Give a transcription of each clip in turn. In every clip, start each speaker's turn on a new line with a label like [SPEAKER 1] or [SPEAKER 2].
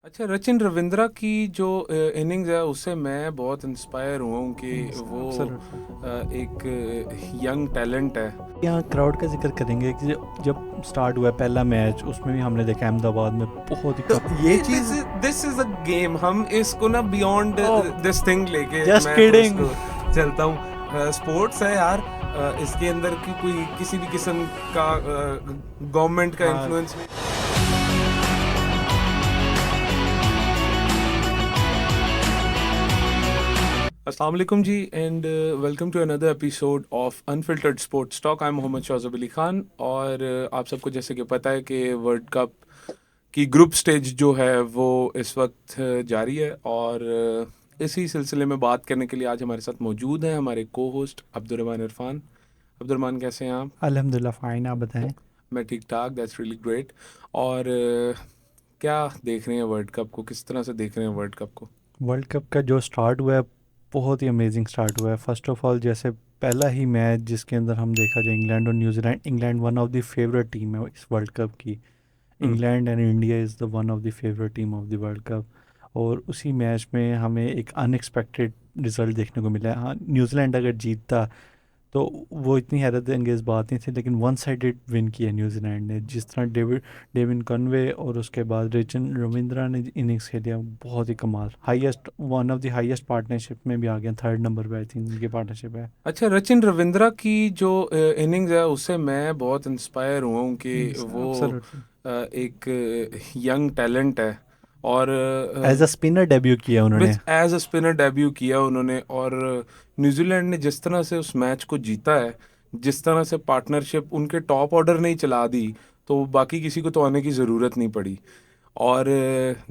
[SPEAKER 1] अच्छा, सचिन रविंद्रा की जो इनिंग्स है उससे मैं बहुत इंस्पायर हुआ हूँ कि वो
[SPEAKER 2] एब्सोल्युटली।
[SPEAKER 1] एक यंग टैलेंट है।
[SPEAKER 2] यहाँ क्राउड का जिक्र करेंगे कि जब स्टार्ट हुआ पहला मैच उसमें भी हमने देखा अहमदाबाद में बहुत ही
[SPEAKER 1] तो
[SPEAKER 2] कम ये
[SPEAKER 1] ये
[SPEAKER 2] चीज़।
[SPEAKER 1] This is a game. हम इसको ना बियॉन्ड
[SPEAKER 2] ओह,
[SPEAKER 1] दिस थिंग लेके
[SPEAKER 2] जस्ट
[SPEAKER 1] मैं तो
[SPEAKER 2] किडिंग।
[SPEAKER 1] इसको चलता हूँ। स्पोर्ट्स है यार। इसके अंदर की कोई किसी भी किस्म का गवर्नमेंट का
[SPEAKER 2] हाँ,
[SPEAKER 1] इन्फ्लुएंस नहीं। अस्सलाम वालेकुम जी and welcome to another episode of unfiltered sports talk. I am Mohammad Shauzab Ali Khan और आप सबको जैसे कि पता है कि वर्ल्ड कप की ग्रुप स्टेज जो है वो इस वक्त जारी है और इसी सिलसिले में बात करने के लिए आज हमारे साथ मौजूद हैं हमारे को होस्ट अब्दुर्रहमान इरफान। अब्दुर्रहमान, कैसे हैं आप?
[SPEAKER 2] अल्हम्दुलिल्लाह फाइन। आप बताएं।
[SPEAKER 1] मैं ठीक ठाक, दैट्स रियली ग्रेट। और क्या देख रहे हैं वर्ल्ड कप को? किस तरह से देख रहे हैं वर्ल्ड कप को?
[SPEAKER 2] वर्ल्ड कप का जो स्टार्ट हुआ है बहुत ही अमेजिंग स्टार्ट हुआ है। फर्स्ट ऑफ ऑल जैसे पहला ही मैच जिसके अंदर हम देखा जाए इंग्लैंड और New Zealand. England one of the favourite team है इस वर्ल्ड कप की।
[SPEAKER 1] Hmm.
[SPEAKER 2] England and India is the one of the favourite team of the world cup. और उसी मैच में हमें एक अनएक्सपेक्टेड रिजल्ट देखने को मिला। हाँ, न्यूजीलैंड अगर जीतता तो वो इतनी हैरत अंगेज़ बात नहीं थी, लेकिन वन साइडेड विन किया न्यूजीलैंड ने। जिस तरह डेविन कनवे और उसके बाद रिचन रविंद्रा ने इनिंग्स खेलिया, बहुत ही कमाल। Highest, one of the highest partnership में भी आ गया, थर्ड नंबर पे आई थिंक उनकी पार्टनरशिप है।
[SPEAKER 1] अच्छा, सचिन रविंद्रा की जो इनिंग्स है उससे मैं बहुत इंस्पायर हुआ हूँ कि वो
[SPEAKER 2] एब्सोल्युटली।
[SPEAKER 1] एक यंग टैलेंट है और
[SPEAKER 2] एज अ स्पिनर डेब्यू किया उन्होंने।
[SPEAKER 1] विच एज अ स्पिनर डेब्यू किया उन्होंने। और न्यूजीलैंड ने जिस तरह से उस मैच को जीता है, जिस तरह से पार्टनरशिप उनके टॉप ऑर्डर ने ही चला दी, तो बाकी किसी को तो आने की ज़रूरत नहीं पड़ी। और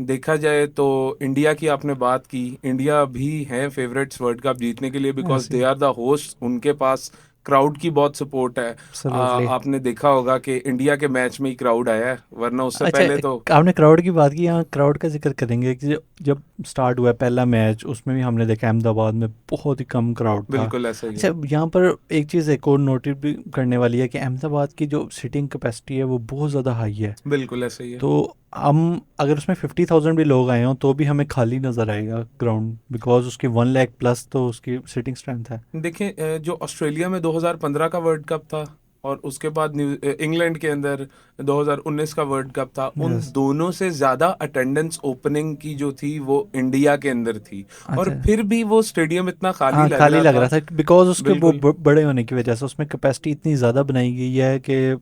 [SPEAKER 1] देखा जाए तो इंडिया की आपने बात की, इंडिया भी है फेवरेट्स वर्ल्ड कप जीतने के लिए बिकॉज
[SPEAKER 2] ऐसे
[SPEAKER 1] दे आर द होस्ट। उनके पास क्राउड की बहुत सपोर्ट है।
[SPEAKER 2] एब्सोल्युटली।
[SPEAKER 1] आपने देखा होगा कि इंडिया के मैच में ही क्राउड आया है, वरना उससे
[SPEAKER 2] अच्छा,
[SPEAKER 1] पहले तो
[SPEAKER 2] आपने क्राउड की बात की, यहाँ क्राउड का जिक्र करेंगे कि जब स्टार्ट हुआ पहला मैच उसमें भी हमने देखा अहमदाबाद में बहुत ही कम क्राउड था।
[SPEAKER 1] बिल्कुल ऐसा ही
[SPEAKER 2] अच्छा,
[SPEAKER 1] है।
[SPEAKER 2] यहाँ पर एक चीज़ एक और नोटिस भी करने वाली है कि अहमदाबाद की जो सीटिंग कैपेसिटी है वो बहुत ज़्यादा हाई है।
[SPEAKER 1] बिल्कुल ऐसा ही है।
[SPEAKER 2] तो हम अगर उसमें 50,000 भी लोग आए हों तो भी हमें खाली नज़र आएगा ग्राउंड, बिकॉज उसकी 1 लाख प्लस तो उसकी सीटिंग स्ट्रेंथ है।
[SPEAKER 1] देखें, जो ऑस्ट्रेलिया में 2015 का वर्ल्ड कप था और उसके बाद इंग्लैंड के अंदर 2019 का वर्ल्ड कप था, उन
[SPEAKER 2] यस।
[SPEAKER 1] दोनों से ज़्यादा अटेंडेंस ओपनिंग की जो थी वो इंडिया के अंदर थी। और
[SPEAKER 2] अच्छा।
[SPEAKER 1] फिर भी वो स्टेडियम इतना खाली
[SPEAKER 2] हाँ,
[SPEAKER 1] लग
[SPEAKER 2] खाली
[SPEAKER 1] रहा
[SPEAKER 2] लग
[SPEAKER 1] था।
[SPEAKER 2] रहा था बिकॉज उसके वो
[SPEAKER 1] बिल्कुल।
[SPEAKER 2] बड़े होने की वजह से उसमें कैपेसिटी इतनी ज़्यादा बनाई गई है कि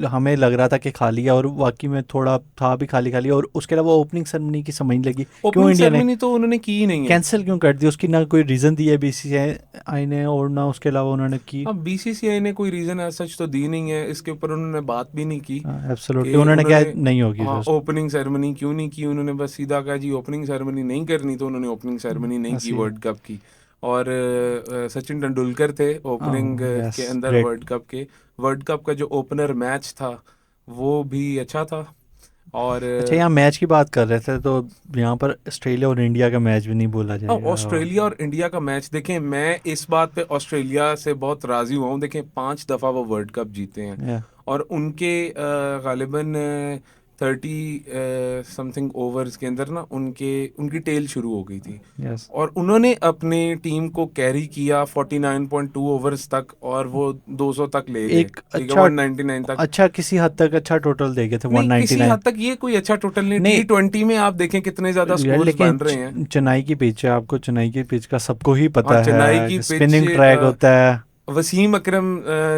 [SPEAKER 2] हमें लग रहा था कि खाली है, और वाकई में थोड़ा था भी खाली खाली। और उसके अलावा ओपनिंग सेरेमनी की समझ नहीं लगी क्यों
[SPEAKER 1] ओपनिंग
[SPEAKER 2] इंडिया ने
[SPEAKER 1] सेरेमनी तो उन्होंने की ही नहीं है।
[SPEAKER 2] कैंसिल क्यों कर दी। उसकी ना कोई रीज़न दी है बीसीसीआई ने, और ना उसके अलावा उन्होंने की।
[SPEAKER 1] अब बीसीसीआई ने कोई रीज़न ऐसा सच तो दी नहीं है, इसके ऊपर उन्होंने बात भी नहीं की
[SPEAKER 2] एब्सोल्युटली,
[SPEAKER 1] कि
[SPEAKER 2] उन्होंने क्या
[SPEAKER 1] उन्होंने
[SPEAKER 2] नहीं होगी
[SPEAKER 1] हाँ
[SPEAKER 2] सर।
[SPEAKER 1] ओपनिंग सेरेमनी क्यों नहीं की। उन्होंने बस सीधा कहा जी ओपनिंग सेरेमनी नहीं करनी, तो उन्होंने ओपनिंग सेरेमनी नहीं की
[SPEAKER 2] ऐसी है।
[SPEAKER 1] वर्ल्ड कप की। और सचिन तेंदुलकर थे ओपनिंग
[SPEAKER 2] यस,
[SPEAKER 1] के अंदर
[SPEAKER 2] ग्रेट।
[SPEAKER 1] वर्ल्ड कप के। वर्ल्ड कप का जो ओपनर मैच था वो भी अच्छा था। और
[SPEAKER 2] अच्छा, यहाँ मैच की बात कर रहे थे तो यहाँ पर ऑस्ट्रेलिया और इंडिया का मैच भी नहीं बोला जाएगा।
[SPEAKER 1] ऑस्ट्रेलिया और इंडिया का मैच देखें, मैं इस बात पे ऑस्ट्रेलिया से बहुत राजी हुआ हूँ। देखें, 5 दफ़ा वो वर्ल्ड कप जीते हैं
[SPEAKER 2] या
[SPEAKER 1] और उनके गालिबन 30 समथिंग ओवर्स के अंदर ना उनके उनकी टेल शुरू हो गई थी
[SPEAKER 2] यस।
[SPEAKER 1] और उन्होंने अपनी टीम को कैरी किया 49.2 ओवर्स तक और वो 200 तक ले गए।
[SPEAKER 2] एक
[SPEAKER 1] ठीक है,
[SPEAKER 2] अच्छा,
[SPEAKER 1] 199 तक।
[SPEAKER 2] अच्छा किसी हद तक अच्छा टोटल दे गए थे,
[SPEAKER 1] नहीं, किसी
[SPEAKER 2] 199।
[SPEAKER 1] हद तक ये कोई अच्छा टोटल नहीं।
[SPEAKER 2] नहीं
[SPEAKER 1] T20 में आप देखें कितने ज्यादा
[SPEAKER 2] यार,
[SPEAKER 1] स्कोर्स
[SPEAKER 2] लेकिन
[SPEAKER 1] बन रहे हैं।
[SPEAKER 2] चेन्नई की पिच है, आपको चेन्नई की पिच का सबको ही
[SPEAKER 1] हाँ,
[SPEAKER 2] पता
[SPEAKER 1] चेन्नई की
[SPEAKER 2] है,
[SPEAKER 1] पिच।
[SPEAKER 2] स्पिनिंग ट्रैक होता है।
[SPEAKER 1] वसीम अकरम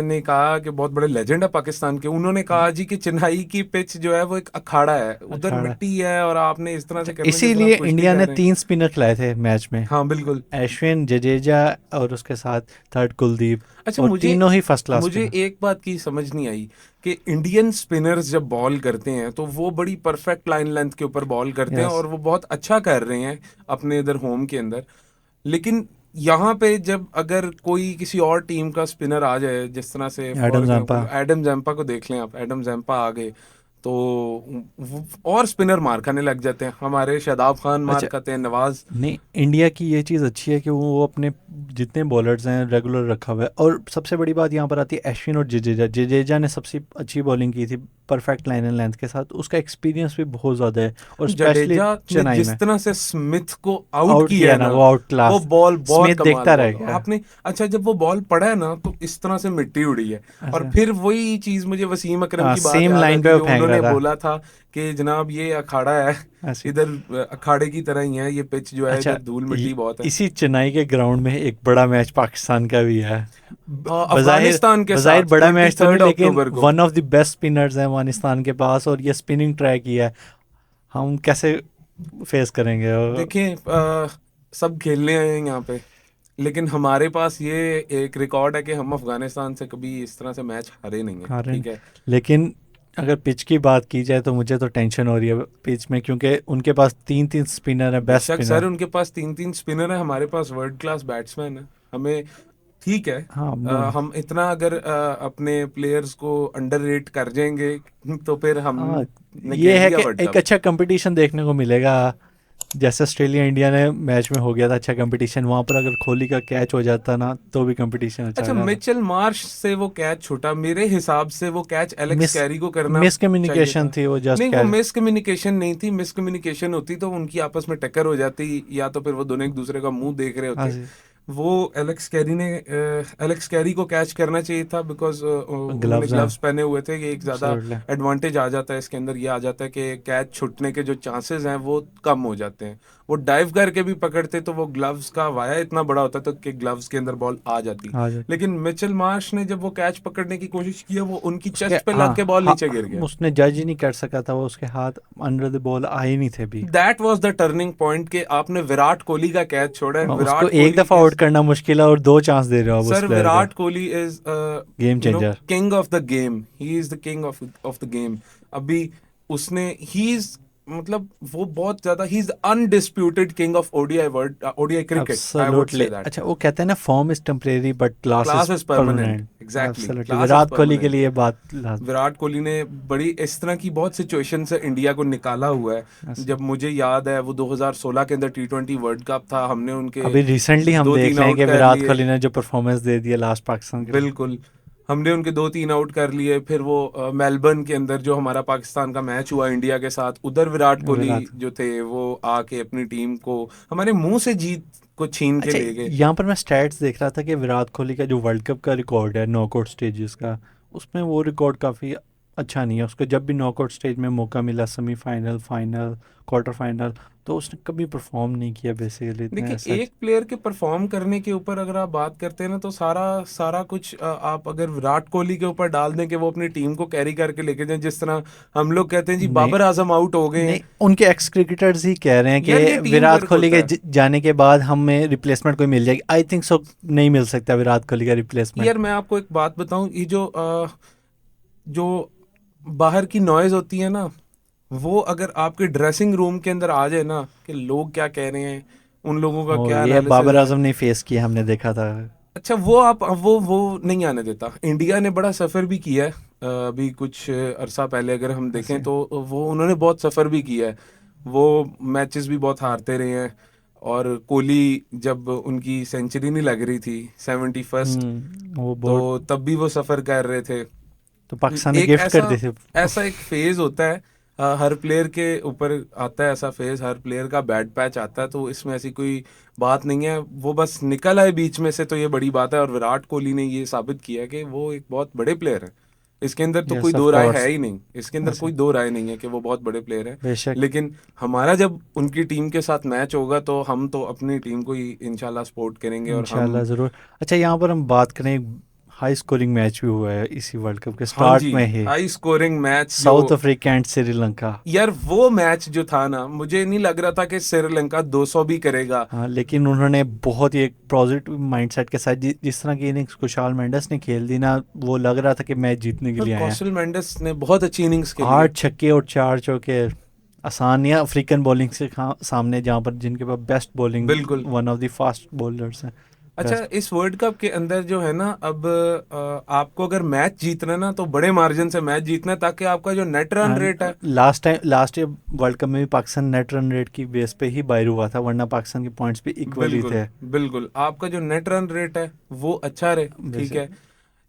[SPEAKER 1] ने कहा कि बहुत बड़े लेजेंड है पाकिस्तान के, उन्होंने कहा जी कि चेन्नई की पिच जो है वो एक अखाड़ा है, उधर
[SPEAKER 2] अखाड़ा है।
[SPEAKER 1] मिट्टी है और आपने इस तरह
[SPEAKER 2] अच्छा,
[SPEAKER 1] से करने के
[SPEAKER 2] इसीलिए
[SPEAKER 1] आप कुश्ती
[SPEAKER 2] इंडिया
[SPEAKER 1] कर
[SPEAKER 2] ने
[SPEAKER 1] रहे हैं।
[SPEAKER 2] 3 स्पिनर खिलाए थे मैच में।
[SPEAKER 1] हाँ बिल्कुल।
[SPEAKER 2] अश्विन, जडेजा और उसके साथ थर्ड कुलदीप।
[SPEAKER 1] अच्छा,
[SPEAKER 2] और
[SPEAKER 1] मुझे
[SPEAKER 2] तीनों ही फर्स्ट क्लास
[SPEAKER 1] मुझे
[SPEAKER 2] स्पिनर।
[SPEAKER 1] एक बात की समझ नहीं आई कि इंडियन स्पिनर्स जब बॉल करते हैं तो वो बड़ी परफेक्ट लाइन लेंथ के ऊपर बॉल करते हैं
[SPEAKER 2] यस।
[SPEAKER 1] और वो बहुत अच्छा कर रहे हैं अपने इधर होम के अंदर। लेकिन यहाँ पे जब अगर कोई किसी और टीम का स्पिनर आ जाए, जिस तरह से for
[SPEAKER 2] Adam Zampa.
[SPEAKER 1] Example Adam Zampa को देख लें आप, एडम जैम्पा आ गए तो और स्पिनर मार खाने लग जाते हैं। हमारे शादाब खान मार
[SPEAKER 2] अच्छा,
[SPEAKER 1] खाते हैं, नवाज।
[SPEAKER 2] नहीं, इंडिया की ये चीज़ अच्छी है कि वो अपने जितने बॉलर्स हैं रेगुलर रखा हुआ है। और सबसे बड़ी बात यहाँ पर आती है अश्विन और जडेजा। जडेजा ने सबसे अच्छी बॉलिंग की थी परफेक्ट लाइन एंड लेंथ के साथ, उसका एक्सपीरियंस भी बहुत ज़्यादा है, और स्पेशली
[SPEAKER 1] जडेजा ने
[SPEAKER 2] चेन्नई
[SPEAKER 1] जिस
[SPEAKER 2] में
[SPEAKER 1] तरह से स्मिथ को आउट
[SPEAKER 2] आउट
[SPEAKER 1] किया
[SPEAKER 2] किया
[SPEAKER 1] है
[SPEAKER 2] ना,
[SPEAKER 1] ना,
[SPEAKER 2] वो आउट
[SPEAKER 1] वो
[SPEAKER 2] क्लास।
[SPEAKER 1] बॉल बहुत
[SPEAKER 2] स्मिथ
[SPEAKER 1] कमाल
[SPEAKER 2] देखता रह
[SPEAKER 1] बॉल
[SPEAKER 2] गया
[SPEAKER 1] आपने। अच्छा, जब वो बॉल पड़ा है ना तो इस तरह से मिट्टी उड़ी है। और
[SPEAKER 2] ऐसे।
[SPEAKER 1] फिर वही चीज मुझे वसीम अकरम की बात
[SPEAKER 2] सेम
[SPEAKER 1] याद
[SPEAKER 2] लाइन
[SPEAKER 1] आती
[SPEAKER 2] पे वो
[SPEAKER 1] जो
[SPEAKER 2] फेंक रहा
[SPEAKER 1] उन्होंने
[SPEAKER 2] था
[SPEAKER 1] बोला था कि जनाब ये अखाड़ा है,
[SPEAKER 2] ऐसे।
[SPEAKER 1] इधर अखाड़े की तरह ही है ये पिच जो है,
[SPEAKER 2] अच्छा,
[SPEAKER 1] इधर धूल मिट्टी बहुत है।
[SPEAKER 2] इसी चेन्नई के ग्राउंड में एक बड़ा मैच पाकिस्तान का भी है। बज़ाहिर
[SPEAKER 1] अफगानिस्तान के
[SPEAKER 2] बज़ाहिर
[SPEAKER 1] साथ
[SPEAKER 2] बड़ा
[SPEAKER 1] ट्वेंटी
[SPEAKER 2] मैच तो नहीं,
[SPEAKER 1] थर्ड
[SPEAKER 2] लेकिन
[SPEAKER 1] अक्टूबर को।
[SPEAKER 2] One of the best spinners हैं अफगानिस्तान के पास, और ये स्पिनिंग ट्राई किया है। हम कैसे फेस करेंगे? और
[SPEAKER 1] देखें, सब खेलने आए हैं यहाँ पे, लेकिन हमारे पास ये एक रिकॉर्ड है कि हम अफगानिस्तान से कभी इस तरह से मैच हारे नहीं है,
[SPEAKER 2] हारे नहीं।
[SPEAKER 1] ठीक है।
[SPEAKER 2] लेकिन अगर पिच की बात की जाए तो मुझे तो टेंशन हो रही है पिच में, क्योंकि उनके पास तीन तीन स्पिनर है, बेस्ट
[SPEAKER 1] बेशक सर,
[SPEAKER 2] स्पिनर।
[SPEAKER 1] उनके पास तीन तीन स्पिनर है, हमारे पास वर्ल्ड क्लास बैट्समैन है। हमें ठीक है,
[SPEAKER 2] हाँ, नो।
[SPEAKER 1] हम इतना अगर अपने प्लेयर्स को अंडर रेट कर जाएंगे तो फिर
[SPEAKER 2] हाँ,
[SPEAKER 1] हमने
[SPEAKER 2] ये
[SPEAKER 1] खेल
[SPEAKER 2] है
[SPEAKER 1] लिया
[SPEAKER 2] कि
[SPEAKER 1] वर्ल्ड
[SPEAKER 2] एक
[SPEAKER 1] कप।
[SPEAKER 2] अच्छा कंपटीशन देखने को मिलेगा। जैसे ऑस्ट्रेलिया इंडिया ने मैच में हो गया था अच्छा कंपटीशन, वहां पर अगर कोहली का कैच हो जाता ना तो भी कंपटीशन अच्छा हो
[SPEAKER 1] अच्छा,
[SPEAKER 2] जाता।
[SPEAKER 1] मिचेल मार्श से वो कैच छूटा, मेरे हिसाब से वो कैच एलेक्स
[SPEAKER 2] मिस
[SPEAKER 1] कैरी को करना चाहिए
[SPEAKER 2] मिसकम्युनिकेशन
[SPEAKER 1] था।
[SPEAKER 2] थी वो, जस्ट
[SPEAKER 1] नहीं, वो
[SPEAKER 2] कैच।
[SPEAKER 1] मिसकम्युनिकेशन नहीं थी, मिसकम्युनिकेशन होती तो उनकी आपस में टक्कर हो जाती, या तो फिर वो दोनों एक दूसरे का मुंह देख रहे
[SPEAKER 2] हाँ
[SPEAKER 1] होते।
[SPEAKER 2] जी।
[SPEAKER 1] वो एलेक्स कैरी को कैच करना चाहिए था, बिकॉज उन्होंने
[SPEAKER 2] ग्लव्स हैं।
[SPEAKER 1] ग्लव्स पहने हुए थे। ये एक ज्यादा
[SPEAKER 2] एब्सोल्युटली।
[SPEAKER 1] एडवांटेज आ जाता है इसके अंदर, ये आ जाता है कि कैच छूटने के जो चांसेस हैं वो कम हो जाते हैं। वो डाइव करके भी पकड़ते तो वो ग्लव्स का वाया इतना बड़ा होता तो कि ग्लव्स के अंदर बॉल आ जाती।
[SPEAKER 2] आ जाते।
[SPEAKER 1] लेकिन मिचेल मार्श ने जब वो कैच पकड़ने की कोशिश की है, वो उनकी
[SPEAKER 2] उसके
[SPEAKER 1] चेस्ट पे लग के बॉल
[SPEAKER 2] हाँ,
[SPEAKER 1] नीचे गिर गया।
[SPEAKER 2] उसने जज ही नहीं कर सका था, वो उसके हाथ अंडर द बॉल आए नहीं थे भी।
[SPEAKER 1] That was the turning point कि आपने विराट कोहली का कैच छोड़ा है।
[SPEAKER 2] उसको
[SPEAKER 1] विराट
[SPEAKER 2] एक
[SPEAKER 1] कोहली
[SPEAKER 2] दफा आउट
[SPEAKER 1] इज,
[SPEAKER 2] करना मुश्किल है, और दो चांस दे रहे हो आप उस
[SPEAKER 1] सर
[SPEAKER 2] प्लेयर को।
[SPEAKER 1] Virat Kohli is
[SPEAKER 2] game
[SPEAKER 1] you know
[SPEAKER 2] changer.
[SPEAKER 1] King of the game, he is the king of the game. अभी उसने ही इज, मतलब वो बहुत ज्यादा, he is undisputed king of ODI world, ODI cricket, I would
[SPEAKER 2] absolutely.
[SPEAKER 1] Say that.
[SPEAKER 2] अच्छा, वो कहते हैं ना, form is temporary but class is
[SPEAKER 1] class is permanent,
[SPEAKER 2] permanent.
[SPEAKER 1] Exactly,
[SPEAKER 2] absolutely,
[SPEAKER 1] class is
[SPEAKER 2] Virat Kohli के
[SPEAKER 1] परमानेंट।
[SPEAKER 2] लिए ये बात लाजमी।
[SPEAKER 1] विराट कोहली ने बड़ी इस तरह की बहुत सिचुएशन से इंडिया को निकाला हुआ है।
[SPEAKER 2] ऐसे।
[SPEAKER 1] जब मुझे याद है वो 2016 के अंदर T20 वर्ल्ड कप था, हमने उनके
[SPEAKER 2] अभी रिसेंटली हम
[SPEAKER 1] दो
[SPEAKER 2] देख
[SPEAKER 1] तीन
[SPEAKER 2] लें
[SPEAKER 1] आउट
[SPEAKER 2] कि
[SPEAKER 1] कर
[SPEAKER 2] विराट
[SPEAKER 1] लिए।
[SPEAKER 2] कोहली ने जो परफॉर्मेंस दे दिया लास्ट पाकिस्तान के लिए।
[SPEAKER 1] बिल्कुल, हमने उनके दो तीन आउट कर लिए। फिर वो मेलबर्न के अंदर जो हमारा पाकिस्तान का मैच हुआ इंडिया के साथ, उधर विराट कोहली
[SPEAKER 2] विराट।
[SPEAKER 1] जो थे वो आके अपनी टीम को हमारे मुंह से जीत को छीन के
[SPEAKER 2] अच्छा,
[SPEAKER 1] ले गए।
[SPEAKER 2] यहाँ पर मैं स्टैट्स देख रहा था कि विराट कोहली का जो वर्ल्ड कप का रिकॉर्ड है नॉकआउट स्टेजेस का, उसमें वो रिकॉर्ड काफ़ी अच्छा नहीं है। उसको जब भी नॉकआउट स्टेज में मौका मिला, सेमीफाइनल, फाइनल, क्वार्टर फाइनल, तो उसने कभी परफॉर्म नहीं किया बेसिकली इतने
[SPEAKER 1] देखिए,
[SPEAKER 2] सच।
[SPEAKER 1] एक प्लेयर के परफॉर्म करने के ऊपर अगर आप बात करते हैं ना, तो सारा सारा कुछ आप अगर विराट कोहली के ऊपर डाल दें कि वो अपनी टीम को कैरी करके लेके जाएं, जिस तरह हम लोग कहते हैं जी
[SPEAKER 2] नहीं,
[SPEAKER 1] बाबर आजम आउट हो गए
[SPEAKER 2] नहीं,
[SPEAKER 1] हैं।
[SPEAKER 2] उनके एक्स क्रिकेटर्स ही कह रहे हैं
[SPEAKER 1] यार ये
[SPEAKER 2] कि
[SPEAKER 1] टीम
[SPEAKER 2] विराट
[SPEAKER 1] वर्क
[SPEAKER 2] कोहली
[SPEAKER 1] होता
[SPEAKER 2] के
[SPEAKER 1] है।
[SPEAKER 2] जाने के बाद हमें रिप्लेसमेंट कोई मिल जाएगी। आई थिंक सो नहीं मिल सकता विराट कोहली का रिप्लेसमेंट।
[SPEAKER 1] यार मैं आपको एक बात बताऊं, ये जो बाहर की नॉइज होती है ना, वो अगर आपके ड्रेसिंग रूम के अंदर आ जाए ना, कि लोग क्या कह रहे हैं, उन लोगों का
[SPEAKER 2] और
[SPEAKER 1] क्या
[SPEAKER 2] ये
[SPEAKER 1] एनालिसिस
[SPEAKER 2] बाबर
[SPEAKER 1] है।
[SPEAKER 2] आजम ने फेस किया, हमने देखा था।
[SPEAKER 1] अच्छा, वो आप वो नहीं आने देता। इंडिया ने बड़ा सफ़र भी किया है। अभी कुछ अरसा पहले अगर हम देखें
[SPEAKER 2] ऐसे।
[SPEAKER 1] तो वो उन्होंने बहुत सफ़र भी किया है। वो मैचेस भी बहुत हारते रहे हैं। और कोहली जब उनकी सेंचुरी नहीं लग रही थी 71st,
[SPEAKER 2] वो
[SPEAKER 1] तो
[SPEAKER 2] बहुत।
[SPEAKER 1] तब भी वो सफ़र कर रहे थे।
[SPEAKER 2] तो पाकिस्तान ने
[SPEAKER 1] एक
[SPEAKER 2] गिफ्ट कर
[SPEAKER 1] ऐसा
[SPEAKER 2] दी थी।
[SPEAKER 1] ऐसा एक फेज होता है, हर प्लेयर के ऊपर आता है ऐसा फेज, हर प्लेयर का बैड पैच आता है, तो इसमें ऐसी कोई बात नहीं है। वो बस निकल आए बीच में से तो ये बड़ी बात है। और विराट कोहली ने ये साबित किया कि वो एक बहुत बड़े प्लेयर है। इसके अंदर तो कोई
[SPEAKER 2] यस, ऑफ
[SPEAKER 1] दो राय है
[SPEAKER 2] कोर्स।
[SPEAKER 1] ही नहीं, इसके अंदर
[SPEAKER 2] ऐसे।
[SPEAKER 1] कोई दो राय नहीं है कि वो बहुत बड़े प्लेयर है।
[SPEAKER 2] बेशक।
[SPEAKER 1] लेकिन हमारा जब उनकी टीम के साथ मैच होगा तो हम तो अपनी टीम को ही इंशाल्लाह सपोर्ट करेंगे। और हम,
[SPEAKER 2] इंशाल्लाह ज़रूर। अच्छा, यहाँ पर हम बात करें, हाई स्कोरिंग मैच भी हुआ है इसी वर्ल्ड कप के
[SPEAKER 1] हाँ
[SPEAKER 2] स्टार्ट
[SPEAKER 1] जी,
[SPEAKER 2] में ही।
[SPEAKER 1] हाई स्कोरिंग मैच जो,
[SPEAKER 2] साउथ अफ्रीका एंड श्रीलंका।
[SPEAKER 1] यार वो मैच जो था ना, मुझे नहीं लग रहा था कि श्रीलंका 200 भी करेगा।
[SPEAKER 2] हाँ, लेकिन उन्होंने बहुत ही एक पॉजिटिव माइंडसेट के साथ जिस तरह की इनिंग्स खुशहाल मेंडिस ने खेल दी ना, वो लग रहा था कि मैच जीतने के
[SPEAKER 1] और
[SPEAKER 2] लिए आए हैं।
[SPEAKER 1] कौशल मेंडिस ने बहुत अच्छी इनिंग्स खेली है।
[SPEAKER 2] 8 छक्के और 4 चौके। आसान नहीं है अफ्रीकन बॉलिंग से सामने, जहाँ पर जिनके पास बेस्ट बॉलिंग,
[SPEAKER 1] बिल्कुल।
[SPEAKER 2] One of the fast bowlers हैं।
[SPEAKER 1] अच्छा,
[SPEAKER 2] बेस्ट।
[SPEAKER 1] इस वर्ल्ड कप के अंदर जो है ना, अब आपको अगर मैच जीतना है ना तो बड़े मार्जिन से मैच जीतना है, ताकि आपका जो नेट रन रेट है,
[SPEAKER 2] लास्ट ईयर वर्ल्ड कप में भी पाकिस्तान नेट रन रेट की बेस पे ही बाहर हुआ था, वरना पाकिस्तान के पॉइंट्स भी इक्वल ही
[SPEAKER 1] बिल्कुल
[SPEAKER 2] थे।
[SPEAKER 1] बिल्कुल आपका जो नेट रन रेट है वो अच्छा रहे, ठीक
[SPEAKER 2] बेसिक।
[SPEAKER 1] है।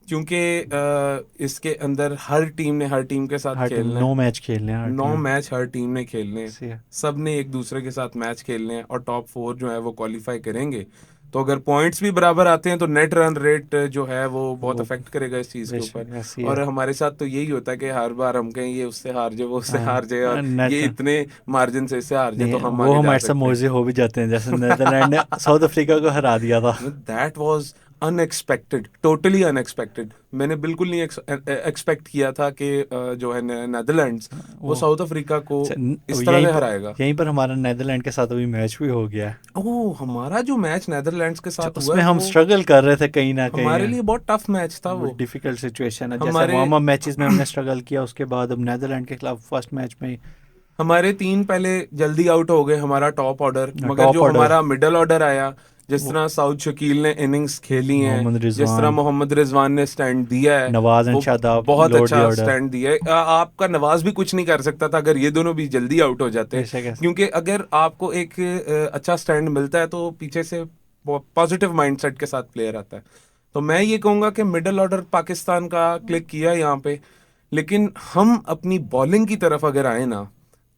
[SPEAKER 1] क्योंकि इसके अंदर हर टीम ने हर टीम के साथ
[SPEAKER 2] हर टीम
[SPEAKER 1] खेलना
[SPEAKER 2] 9
[SPEAKER 1] है,
[SPEAKER 2] मैच खेलने हैं हर
[SPEAKER 1] 9
[SPEAKER 2] टीम
[SPEAKER 1] मैच हर टीम ने खेलने हैं,
[SPEAKER 2] से।
[SPEAKER 1] सब ने एक दूसरे के साथ मैच खेलने हैं और टॉप 4 जो है वो क्वालिफाई करेंगे। तो अगर पॉइंट्स भी बराबर आते हैं तो नेट रन रेट जो है वो बहुत
[SPEAKER 2] वो
[SPEAKER 1] अफेक्ट करेगा इस चीज़ के ऊपर।
[SPEAKER 2] बेशक ऐसी
[SPEAKER 1] और
[SPEAKER 2] है।
[SPEAKER 1] हमारे साथ तो यही होता है कि हर बार हम कहें ये उससे हार जाए, वो उससे हार जाए, और
[SPEAKER 2] नेट
[SPEAKER 1] ये इतने मार्जिन से इससे हार जाए तो
[SPEAKER 2] नहीं,
[SPEAKER 1] हम
[SPEAKER 2] वो
[SPEAKER 1] आगे जा
[SPEAKER 2] हमारे साथ
[SPEAKER 1] सकते हैं।
[SPEAKER 2] मोजे हो भी जाते हैं, जैसे नीदरलैंड ने साउथ अफ्रीका को हरा दिया था।
[SPEAKER 1] That was unexpected, totally unexpected. मैंने बिल्कुल नहीं एक्सपेक्ट किया था कि जो है नेदरलैंड्स वो
[SPEAKER 2] वो
[SPEAKER 1] साउथ अफ्रीका को
[SPEAKER 2] अच्छा,
[SPEAKER 1] इस तरह
[SPEAKER 2] यहीं
[SPEAKER 1] से
[SPEAKER 2] पर
[SPEAKER 1] हराएगा।
[SPEAKER 2] हमारा नीदरलैंड के साथ अभी मैच भी हो गया है।
[SPEAKER 1] ओह, हमारा जो मैच नेदरलैंड्स के
[SPEAKER 2] अच्छा,
[SPEAKER 1] साथ हुआ है
[SPEAKER 2] उसमें हम
[SPEAKER 1] वो
[SPEAKER 2] स्ट्रगल कर रहे थे कहीं ना कहीं।
[SPEAKER 1] हमारे लिए बहुत टफ मैच था
[SPEAKER 2] वो
[SPEAKER 1] वो।
[SPEAKER 2] डिफिकल्ट सिचुएशन है, जैसे
[SPEAKER 1] हमारे
[SPEAKER 2] वार्म अप मैचेस में हमने स्ट्रगल किया, उसके बाद अब नीदरलैंड के खिलाफ फर्स्ट मैच में
[SPEAKER 1] हमारे 3 पहले जल्दी आउट हो गए, हमारा टॉप ऑर्डर, मगर
[SPEAKER 2] टॉप
[SPEAKER 1] जो
[SPEAKER 2] ऑर्डर
[SPEAKER 1] हमारा मिडल ऑर्डर आया, जिस
[SPEAKER 2] वो
[SPEAKER 1] तरह साउथ शकील ने इनिंग्स खेली हैं,
[SPEAKER 2] मोहम्मद
[SPEAKER 1] जिस तरह
[SPEAKER 2] रिजवान,
[SPEAKER 1] मोहम्मद रिजवान ने स्टैंड दिया है,
[SPEAKER 2] नवाज एंड
[SPEAKER 1] वो
[SPEAKER 2] शादाब
[SPEAKER 1] बहुत
[SPEAKER 2] लोड द
[SPEAKER 1] अच्छा
[SPEAKER 2] ऑर्डर।
[SPEAKER 1] स्टैंड दिया है। आपका नवाज भी कुछ नहीं कर सकता था अगर ये दोनों भी जल्दी आउट हो जाते,
[SPEAKER 2] बेशक है।
[SPEAKER 1] क्योंकि अगर आपको एक अच्छा स्टैंड मिलता है तो पीछे से पॉजिटिव माइंडसेट के साथ प्लेयर आता है। तो मैं ये कहूंगा कि मिडल ऑर्डर पाकिस्तान का क्लिक किया यहाँ पे। लेकिन हम अपनी बॉलिंग की तरफ अगर आए ना,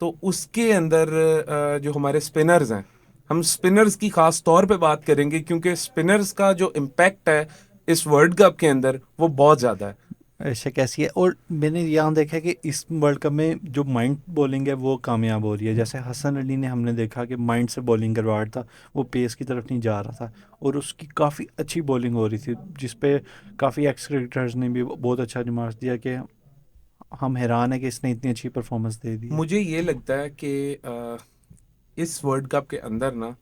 [SPEAKER 1] तो उसके अंदर जो हमारे स्पिनर्स हैं, हम स्पिनर्स की खास तौर पे बात करेंगे, क्योंकि स्पिनर्स का जो इम्पैक्ट है इस वर्ल्ड कप के अंदर वो बहुत ज़्यादा है।
[SPEAKER 2] ऐसे कैसी है, और मैंने यहाँ देखा है कि इस वर्ल्ड कप में जो माइंड बॉलिंग है वो कामयाब हो रही है। जैसे हसन अली ने हमने देखा कि माइंड से बॉलिंग करवा रहा था, वो पेस की तरफ नहीं जा रहा था, और उसकी काफ़ी अच्छी बॉलिंग हो रही थी, जिस पे काफ़ी एक्स क्रिकेटर्स ने भी बहुत अच्छा रिमार्क दिया कि हम हैरान है कि इसने इतनी अच्छी परफॉर्मेंस दे दी है।
[SPEAKER 1] मुझे ये लगता है कि इस वर्ल्ड कप के अंदर ना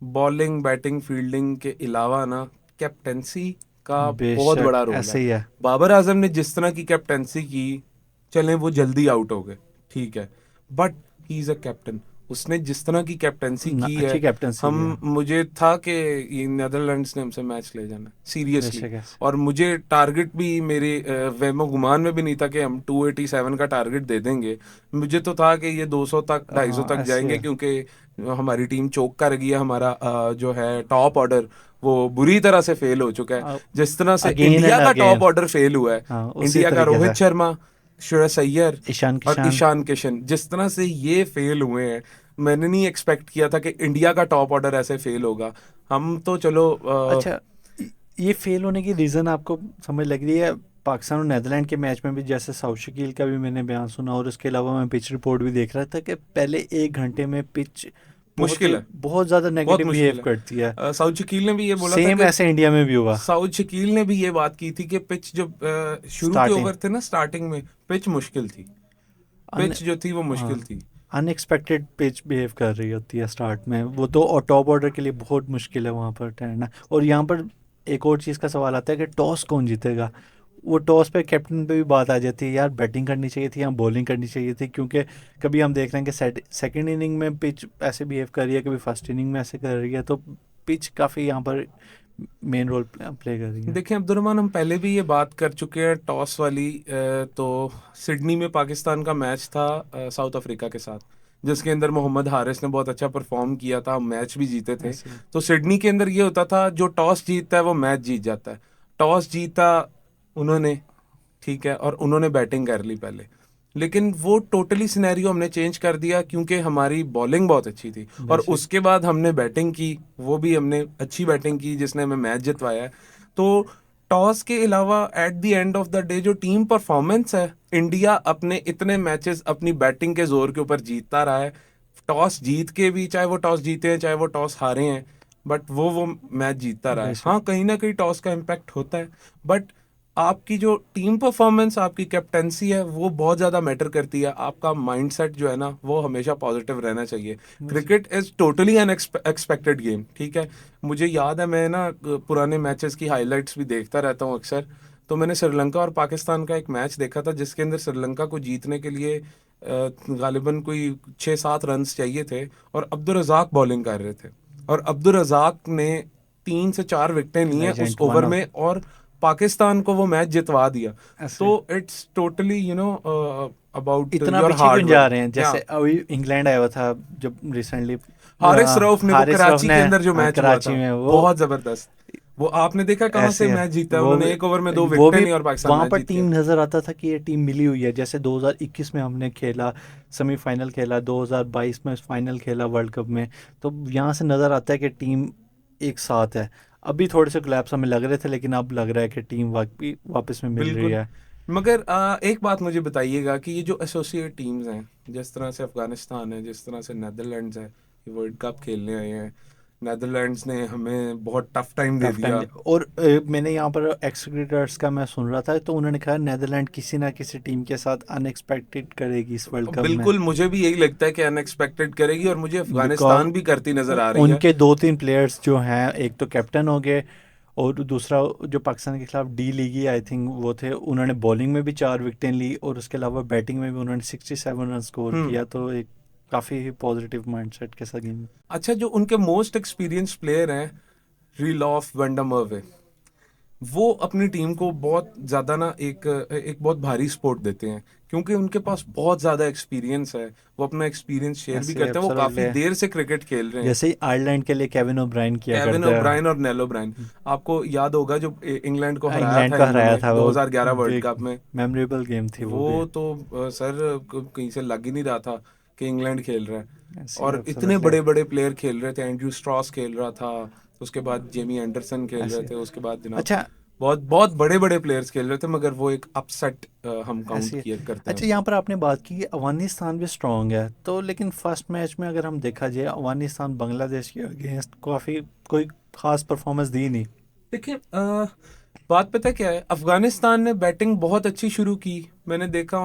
[SPEAKER 1] बॉलिंग बैटिंग फील्डिंग के अलावा ना कैप्टेंसी का बहुत
[SPEAKER 2] बेशक
[SPEAKER 1] बड़ा रोल है।
[SPEAKER 2] ऐसे ही है।
[SPEAKER 1] बाबर आजम ने जिस तरह की कैप्टेंसी की, चलें वो जल्दी आउट हो गए, ठीक है, but he is a captain. उसने जिस तरह की कैप्टेंसी की है,
[SPEAKER 2] अच्छी कैप्टनसी है।
[SPEAKER 1] हम मुझे था कि ये नेदरलैंड्स ने हमसे मैच ले जाना सीरियसली।
[SPEAKER 2] बेशक ऐसे।
[SPEAKER 1] और मुझे टारगेट भी मेरे वहमो गुमान में भी नहीं था कि हम 287 का टारगेट दे देंगे। मुझे तो था कि ये 200 तक 250 तक
[SPEAKER 2] ऐसे
[SPEAKER 1] जाएंगे,
[SPEAKER 2] है।
[SPEAKER 1] क्योंकि हमारी टीम चोक कर गई है। हमारा जो है टॉप ऑर्डर वो बुरी तरह से फेल हो चुका है, जिस तरह से
[SPEAKER 2] अगेन
[SPEAKER 1] इंडिया
[SPEAKER 2] एंड
[SPEAKER 1] का टॉप
[SPEAKER 2] अगेन।
[SPEAKER 1] ऑर्डर फेल हुआ है।
[SPEAKER 2] हाँ, उसी
[SPEAKER 1] इंडिया का
[SPEAKER 2] तरीके
[SPEAKER 1] रोहित
[SPEAKER 2] से।
[SPEAKER 1] शर्मा, श्रेयस अय्यर
[SPEAKER 2] ईशान
[SPEAKER 1] और
[SPEAKER 2] किशान।
[SPEAKER 1] ईशान किशन, जिस तरह से ये फेल हुए हैं, मैंने नहीं एक्सपेक्ट किया था कि इंडिया का टॉप ऑर्डर ऐसे फेल होगा। हम तो चलो
[SPEAKER 2] अच्छा, ये फेल होने की रीज़न आपको समझ लग रही है? पाकिस्तान और नीदरलैंड के मैच में भी जैसे साउथ शकील का भी मैंने बयान सुना, और उसके अलावा मैं पिच रिपोर्ट भी देख रहा था कि पहले 1 घंटे में पिच
[SPEAKER 1] मुश्किल है,
[SPEAKER 2] बहुत ज़्यादा
[SPEAKER 1] बहुत
[SPEAKER 2] नेगेटिव बिहेव
[SPEAKER 1] मुश्किल है।
[SPEAKER 2] करती है।
[SPEAKER 1] साउथ शकील ने भी ये बोला था
[SPEAKER 2] सेम
[SPEAKER 1] कि
[SPEAKER 2] ऐसे इंडिया में भी हुआ।
[SPEAKER 1] साउथ शकील ने भी ये बात की थी कि पिच जो शुरू के
[SPEAKER 2] स्टार्टिंग
[SPEAKER 1] ओवर थे ना स्टार्टिंग में, पिच मुश्किल थी,
[SPEAKER 2] अन
[SPEAKER 1] पिच जो थी वो मुश्किल
[SPEAKER 2] हाँ,
[SPEAKER 1] थी।
[SPEAKER 2] अनएक्सपेक्टेड पिच बिहेव कर रही होती है स्टार्ट में, वो तो, और टॉप ऑर्डर के लिए बहुत मुश्किल है वहाँ पर ठहरना। और यहाँ पर एक और चीज़ का सवाल आता है कि टॉस कौन जीतेगा। वो टॉस पे कैप्टन पे भी बात आ जाती है, यार बैटिंग करनी चाहिए थी या बॉलिंग करनी चाहिए थी, क्योंकि कभी हम देख रहे हैं कि सेकंड इनिंग में पिच ऐसे बिहेव कर रही है, कभी फर्स्ट इनिंग में ऐसे कर रही है, तो पिच काफ़ी यहाँ पर मेन रोल प्ले कर रही है।
[SPEAKER 1] देखें अब्दुलरहमान, हम पहले भी ये बात कर चुके हैं टॉस वाली। तो सिडनी में पाकिस्तान का मैच था साउथ अफ्रीका के साथ, जिसके अंदर मोहम्मद हारिस ने बहुत अच्छा परफॉर्म किया था, हम मैच भी जीते थे।
[SPEAKER 2] ऐसे
[SPEAKER 1] तो सिडनी के अंदर ये होता था जो टॉस जीतता है वो मैच जीत जाता है। टॉस जीता उन्होंने, ठीक है, और उन्होंने बैटिंग कर ली पहले। लेकिन वो टोटली सिनेरियो हमने चेंज कर दिया, क्योंकि हमारी बॉलिंग बहुत अच्छी थी और
[SPEAKER 2] बेशक।
[SPEAKER 1] उसके बाद हमने बैटिंग की, वो भी हमने अच्छी बैटिंग की जिसने हमें मैच जितवाया है। तो टॉस के अलावा at the end of the day जो टीम परफॉर्मेंस है, इंडिया अपने इतने मैचेस अपनी बैटिंग के जोर के ऊपर जीतता रहा है। टॉस जीत के भी, चाहे वो टॉस जीते हैं चाहे वो टॉस हारे हैं, बट वो मैच जीतता रहा है।
[SPEAKER 2] बेशक।
[SPEAKER 1] हाँ, कहीं ना कहीं टॉस का इम्पैक्ट होता है, बट आपकी जो टीम परफॉर्मेंस, आपकी कैप्टेंसी है, वो बहुत ज़्यादा मैटर करती है। आपका माइंडसेट जो है ना वो हमेशा पॉजिटिव रहना चाहिए।
[SPEAKER 2] बेशक।
[SPEAKER 1] Cricket is totally unexpected game, ठीक है। मुझे याद है, मैं ना पुराने मैचेस की हाइलाइट्स भी देखता रहता हूँ अक्सर। तो मैंने श्रीलंका और पाकिस्तान का एक मैच देखा था, जिसके अंदर श्रीलंका को जीतने के लिए गालिबन कोई 6-7 रन चाहिए थे, और अब्दुल रज़ाक बॉलिंग कर रहे थे, और अब्दुल रज़ाक ने 3 से 4 विकेटें ली हैं उस
[SPEAKER 2] लेजेंड, वन
[SPEAKER 1] ओवर
[SPEAKER 2] ऑफ
[SPEAKER 1] में, और पाकिस्तान को वो मैच जितवा दिया। तो
[SPEAKER 2] ऐसे।
[SPEAKER 1] इट्स टोटली अबाउट
[SPEAKER 2] इतना
[SPEAKER 1] योर
[SPEAKER 2] पीछे क्यों
[SPEAKER 1] हार्ड
[SPEAKER 2] जा
[SPEAKER 1] वर्क।
[SPEAKER 2] रहे हैं?
[SPEAKER 1] या
[SPEAKER 2] जैसे अभी इंग्लैंड आया हुआ था जब रिसेंटली,
[SPEAKER 1] हारिस रऊफ ने वो
[SPEAKER 2] हारिस रऊफ
[SPEAKER 1] कराची
[SPEAKER 2] ने,
[SPEAKER 1] के अंदर जो
[SPEAKER 2] हाँ,
[SPEAKER 1] मैच हुआ
[SPEAKER 2] कराची
[SPEAKER 1] था,
[SPEAKER 2] में वो
[SPEAKER 1] बहुत जबरदस्त। वो आपने देखा कहाँ से
[SPEAKER 2] ऐसे है
[SPEAKER 1] मैच जीता है
[SPEAKER 2] वो
[SPEAKER 1] उन्होंने, एक ओवर में 2
[SPEAKER 2] वो
[SPEAKER 1] विकेटें
[SPEAKER 2] भी
[SPEAKER 1] ली और पाकिस्तान
[SPEAKER 2] वहां
[SPEAKER 1] मैच
[SPEAKER 2] पर
[SPEAKER 1] जीत
[SPEAKER 2] टीम
[SPEAKER 1] गया।
[SPEAKER 2] नजर आता था कि ये टीम मिली हुई है। जैसे 2021 में हमने खेला सेमीफाइनल, खेला 2022 में फाइनल खेला वर्ल्ड कप में, तो यहाँ से नजर आता है कि टीम एक साथ है। अभी थोड़े से ग्लैप्स हमें लग रहे थे, लेकिन अब लग रहा है कि टीम वापस में मिल रही
[SPEAKER 1] बिल्कुल।
[SPEAKER 2] है।
[SPEAKER 1] मगर एक बात मुझे बताइएगा कि ये जो एसोसिएट टीम्स हैं, जिस तरह से अफगानिस्तान है, जिस तरह से नेदरलैंड्स है, ये वर्ल्ड कप खेलने आए हैं। नेदरलैंड्स ने हमें बहुत टफ टाइम दे
[SPEAKER 2] टफ टाइम।
[SPEAKER 1] दिया।
[SPEAKER 2] और मैंने यहाँ पर एक्स क्रिकेटर्स का मैं सुन रहा था, तो उन्होंने कहा नेदरलैंड किसी ना किसी टीम के साथ अनएक्सपेक्टेड करेगी इस वर्ल्ड कप में।
[SPEAKER 1] बिल्कुल, मुझे भी यही लगता है कि अनएक्सपेक्टेड करेगी, और मुझे
[SPEAKER 2] बिकॉज
[SPEAKER 1] अफगानिस्तान भी करती नजर आ रही है।
[SPEAKER 2] उनके दो तीन प्लेयर्स जो हैं, एक तो कैप्टन हो गए, और दूसरा जो पाकिस्तान के खिलाफ डी लीगी आई थिंक वो थे, उन्होंने बॉलिंग में भी 4 विकेटें ली, और उसके अलावा बैटिंग में भी उन्होंने 67 रन स्कोर
[SPEAKER 1] हम्म।
[SPEAKER 2] किया। तो एक काफ़ी पॉजिटिव माइंडसेट के साथ गेम।
[SPEAKER 1] अच्छा, जो उनके मोस्ट एक्सपीरियंस प्लेयर हैं, रीलॉफ वेंडमर्वे, वो अपनी टीम को बहुत ज्यादा ना एक एक बहुत भारी सपोर्ट देते हैं, क्योंकि उनके पास बहुत ज्यादा एक्सपीरियंस है। वो अपना एक्सपीरियंस शेयर भी
[SPEAKER 2] ऐसे
[SPEAKER 1] करते हैं, वो काफी
[SPEAKER 2] एब्सोल्युटली,
[SPEAKER 1] देर से क्रिकेट खेल रहे हैं।
[SPEAKER 2] जैसे ही आयरलैंड के लिए केविन ओब्रायन किया
[SPEAKER 1] केविन
[SPEAKER 2] करता
[SPEAKER 1] ओब्रायन और नेल ओब्रायन, आपको याद होगा जो इंग्लैंड को
[SPEAKER 2] है,
[SPEAKER 1] हराया
[SPEAKER 2] इंग्लैंड
[SPEAKER 1] था
[SPEAKER 2] का हराया
[SPEAKER 1] इन्होंने
[SPEAKER 2] था वो।
[SPEAKER 1] 2011 वर्ल्ड
[SPEAKER 2] बिग
[SPEAKER 1] कप में।
[SPEAKER 2] मेमोरेबल गेम थी वो भी।
[SPEAKER 1] वो तो सर कहीं से लग ही नहीं रहा था कि इंग्लैंड खेल रहा है।
[SPEAKER 2] ऐसे
[SPEAKER 1] और इतने
[SPEAKER 2] एब्सोल्युटली।
[SPEAKER 1] बड़े बड़े प्लेयर खेल रहे थे, एंड्रयू स्ट्रॉस खेल रहा था, उसके बाद जेमी एंडरसन खेल रहे
[SPEAKER 2] ऐसे
[SPEAKER 1] थे, उसके बाद जनाब
[SPEAKER 2] अच्छा
[SPEAKER 1] बहुत बहुत बड़े बड़े प्लेयर्स खेल रहे थे, मगर वो एक अपसेट हम काउंट
[SPEAKER 2] ऐसे
[SPEAKER 1] किया करते हैं
[SPEAKER 2] अच्छा, यहाँ
[SPEAKER 1] उसको।
[SPEAKER 2] पर आपने बात की कि अफगानिस्तान भी स्ट्रांग है, तो लेकिन फर्स्ट मैच में अगर हम देखा जाए, अफगानिस्तान बांग्लादेश के अगेंस्ट काफ़ी कोई खास परफॉर्मेंस दी नहीं।
[SPEAKER 1] देखिए, बात पता है क्या है, अफगानिस्तान ने बैटिंग बहुत अच्छी शुरू की। मैंने देखा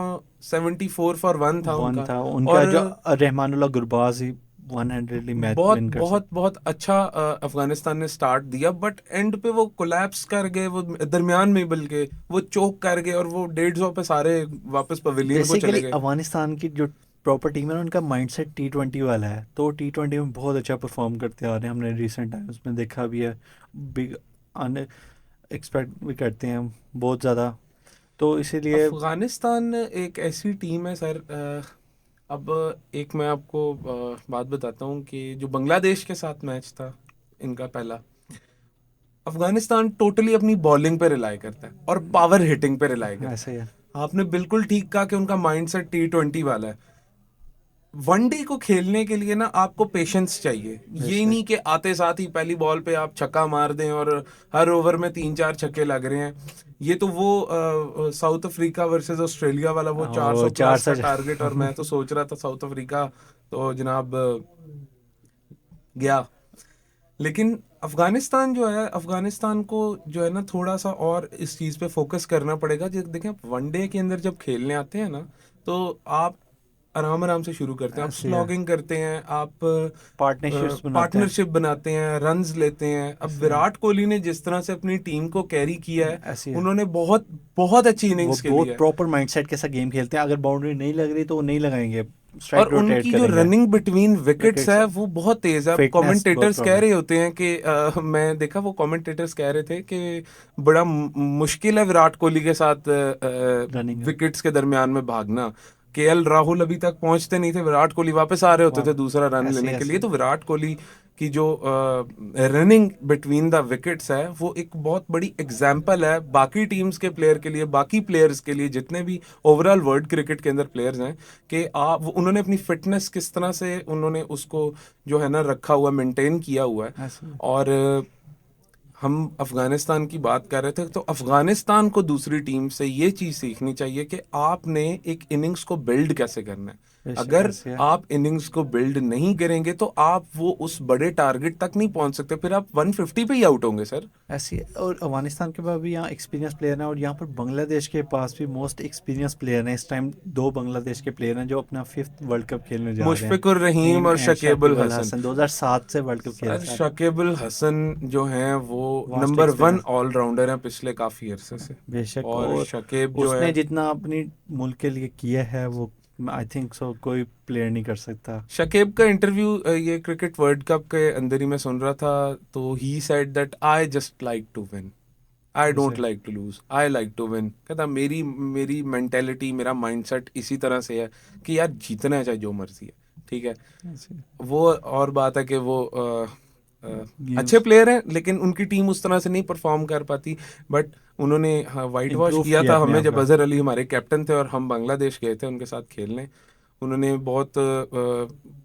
[SPEAKER 1] 74 फॉर 1 था
[SPEAKER 2] वन
[SPEAKER 1] उनका।
[SPEAKER 2] था
[SPEAKER 1] और
[SPEAKER 2] उनका जो रहमानुल्लाह गुरबाज ही 100 मैच
[SPEAKER 1] बहुत
[SPEAKER 2] विन कर
[SPEAKER 1] बहुत
[SPEAKER 2] सकता।
[SPEAKER 1] बहुत अच्छा अफगानिस्तान ने स्टार्ट दिया, बट एंड पे वो कोलैप्स कर गए, वो दरमियान में, बल्कि वो चोक कर गए, और वो 150 पे सारे वापस पवेलियन को चले
[SPEAKER 2] बेसिकली
[SPEAKER 1] गए।
[SPEAKER 2] अफगानिस्तान की जो प्रॉपर टीम है ना, उनका माइंडसेट T20 वाला है, तो T20 में बहुत अच्छा परफॉर्म करते आ रहे हैं, हमने रिसेंट टाइम्स में देखा भी है। बिग अन एक्सपेक्ट भी करते हैं बहुत ज़्यादा, तो इसीलिए।
[SPEAKER 1] अफगानिस्तान एक ऐसी टीम है सर, अब एक मैं आपको बात बताता हूँ कि जो बांग्लादेश के साथ मैच था इनका पहला, अफगानिस्तान टोटली अपनी बॉलिंग पे रिलाई करता है और पावर हिटिंग पे रिलाई करता
[SPEAKER 2] ऐसे
[SPEAKER 1] है।
[SPEAKER 2] ही है।
[SPEAKER 1] आपने बिल्कुल ठीक कहा कि उनका माइंडसेट T20 वाला है। वनडे को खेलने के लिए ना आपको पेशेंस चाहिए, ये
[SPEAKER 2] बेशक।
[SPEAKER 1] नहीं कि आते साथ ही पहली बॉल पे आप छक्का मार दें और हर ओवर में 3-4 छक्के लग रहे हैं। ये तो वो साउथ अफ्रीका वर्सेस ऑस्ट्रेलिया वाला वो
[SPEAKER 2] और
[SPEAKER 1] 400
[SPEAKER 2] चार
[SPEAKER 1] प्लस का
[SPEAKER 2] सौ
[SPEAKER 1] टारगेट, और मैं तो सोच रहा था साउथ अफ्रीका तो जनाब गया। लेकिन अफगानिस्तान जो है, अफगानिस्तान को जो है ना थोड़ा सा और इस चीज़ पे फोकस करना पड़ेगा। जब देखें, आप वनडे के अंदर जब खेलने आते हैं ना, तो आप आराम आराम से शुरू करते हैं, आप
[SPEAKER 2] ऐसे है,
[SPEAKER 1] स्लॉगिंग करते हैं, आप
[SPEAKER 2] पार्टनरशिप्स बनाते हैं।
[SPEAKER 1] पार्टनरशिप बनाते हैं, रन्स लेते हैं। अब
[SPEAKER 2] ऐसे है,
[SPEAKER 1] विराट कोहली ने जिस तरह से अपनी टीम को कैरी किया है,
[SPEAKER 2] ऐसे है।
[SPEAKER 1] उन्होंने बहुत बहुत अच्छी
[SPEAKER 2] वो
[SPEAKER 1] इनिंग्स खेली
[SPEAKER 2] बहुत
[SPEAKER 1] है।
[SPEAKER 2] प्रॉपर माइंडसेट के साथ गेम खेलते हैं, अगर बाउंड्री नहीं लग रही तो वो नहीं लगाएंगे,
[SPEAKER 1] और
[SPEAKER 2] स्ट्राइक रोटेट
[SPEAKER 1] उनकी जो
[SPEAKER 2] करेंगे।
[SPEAKER 1] रनिंग बिटवीन विकेट्स
[SPEAKER 2] विकेट्स,
[SPEAKER 1] है वो बहुत तेज है। अब
[SPEAKER 2] फिटनेस बहुत
[SPEAKER 1] कमेंटेटर्स कह
[SPEAKER 2] प्रॉब्लम।
[SPEAKER 1] रहे होते हैं कि मैं देखा वो कमेंटेटर्स कह रहे थे कि बड़ा मुश्किल है विराट कोहली के साथ
[SPEAKER 2] रनिंग है।
[SPEAKER 1] विकेट्स के दरमियान में भागना। केएल राहुल अभी तक पहुंचते नहीं थे, विराट कोहली वापस आ रहे होते
[SPEAKER 2] वाह,
[SPEAKER 1] थे दूसरा रन
[SPEAKER 2] ऐसे
[SPEAKER 1] लेने के लिए।
[SPEAKER 2] ऐसे।
[SPEAKER 1] तो विराट कोहली की जो रनिंग बिटवीन द विकेट्स है, वो एक बहुत बड़ी एग्जाम्पल है बाकी टीम्स के प्लेयर के लिए, बाकी प्लेयर्स के लिए, जितने भी ओवरऑल वर्ल्ड क्रिकेट के अंदर प्लेयर्स हैं, कि आप उन्होंने अपनी फिटनेस किस तरह से उन्होंने उसको जो है ना रखा हुआ, मेंटेन किया हुआ है।
[SPEAKER 2] ऐसे
[SPEAKER 1] और हम अफगानिस्तान की बात कर रहे थे, तो अफगानिस्तान को दूसरी टीम से ये चीज़ सीखनी चाहिए कि आपने एक इनिंग्स को बिल्ड कैसे करना है।
[SPEAKER 2] बेशक
[SPEAKER 1] अगर
[SPEAKER 2] ऐसे है।
[SPEAKER 1] आप इनिंग्स को बिल्ड नहीं करेंगे तो आप वो उस बड़े टारगेट तक नहीं पहुंच सकते, फिर आप 150 पे ही आउट होंगे सर।
[SPEAKER 2] ऐसी है। और अफगानिस्तान के पास भी यहाँ एक्सपीरियंस प्लेयर हैं, और यहाँ पर बांग्लादेश के पास भी मोस्ट एक्सपीरियंस प्लेयर हैं इस टाइम। दो बांग्लादेश के प्लेयर हैं जो अपना 5th वर्ल्ड कप खेलने जा रहे हैं,
[SPEAKER 1] मुशफिकुर रहीम
[SPEAKER 2] टीम
[SPEAKER 1] और
[SPEAKER 2] एंड
[SPEAKER 1] शकीब अल
[SPEAKER 2] शकीब अल
[SPEAKER 1] हसन।
[SPEAKER 2] हसन 2007 से वर्ल्ड कप खेल
[SPEAKER 1] सर
[SPEAKER 2] रहे हैं।
[SPEAKER 1] शकीब अल हसन जो हैं वो
[SPEAKER 2] वास्ट
[SPEAKER 1] नंबर 1
[SPEAKER 2] एक्सपीरियंस।
[SPEAKER 1] ऑलराउंडर हैं पिछले काफ़ी अरसे से।
[SPEAKER 2] बेशक।
[SPEAKER 1] और
[SPEAKER 2] और
[SPEAKER 1] शकीब जो है,
[SPEAKER 2] उसने जितना अपनी मुल्क के लिए किया है, वो आई थिंक सो कोई प्लेयर नहीं कर सकता।
[SPEAKER 1] शकीब का इंटरव्यू ये क्रिकेट वर्ल्ड कप के अंदर ही मैं सुन रहा था, तो he said that I just like to win, I don't
[SPEAKER 2] ऐसे
[SPEAKER 1] like to lose, I like to win. कहता मेरी मेरी मेंटेलिटी, मेरा माइंडसेट इसी तरह से है कि यार जीतना है चाहे जो मर्जी है, ठीक है।
[SPEAKER 2] ऐसे
[SPEAKER 1] वो और बात है कि वो अच्छे प्लेयर हैं, लेकिन उनकी टीम उस तरह से नहीं परफॉर्म कर पाती। बट उन्होंने वाइट वॉश
[SPEAKER 2] इम्प्रूव
[SPEAKER 1] किया
[SPEAKER 2] किया
[SPEAKER 1] था
[SPEAKER 2] अपने
[SPEAKER 1] हमें
[SPEAKER 2] आप
[SPEAKER 1] जब
[SPEAKER 2] का।
[SPEAKER 1] अजहर अली हमारे कैप्टन थे और हम बांग्लादेश गए थे उनके साथ खेलने। उन्होंने बहुत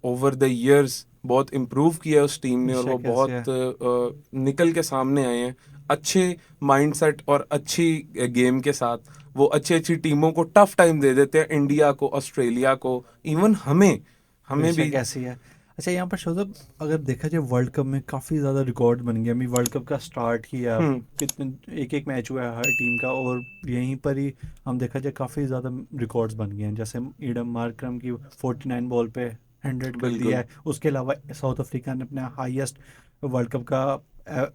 [SPEAKER 1] ओवर द इयर्स बहुत इम्प्रूव किया उस टीम ने, और वो
[SPEAKER 2] बेशक ऐसे है।
[SPEAKER 1] बहुत निकल के सामने आए हैं अच्छे माइंडसेट और अच्छी गेम के साथ। वो अच्छी अच्छी टीमों को टफ टाइम दे देते हैं, इंडिया को, ऑस्ट्रेलिया को, इवन हमें हमें भी।
[SPEAKER 2] बेशक ऐसी है। अच्छा यहाँ पर शोजब, अगर देखा जाए वर्ल्ड कप में काफ़ी ज़्यादा रिकॉर्ड बन गया। अभी वर्ल्ड कप का स्टार्ट किया,
[SPEAKER 1] हम्म।
[SPEAKER 2] कितने एक एक मैच हुआ है हर टीम का, और यहीं पर ही हम देखा जाए काफ़ी ज़्यादा रिकॉर्ड्स बन गए हैं। जैसे ईडन मार्करम की 49 बॉल पे 100 कर दिया
[SPEAKER 1] बिल्कुल।
[SPEAKER 2] है। उसके अलावा साउथ अफ्रीका ने अपना हाईएस्ट वर्ल्ड कप का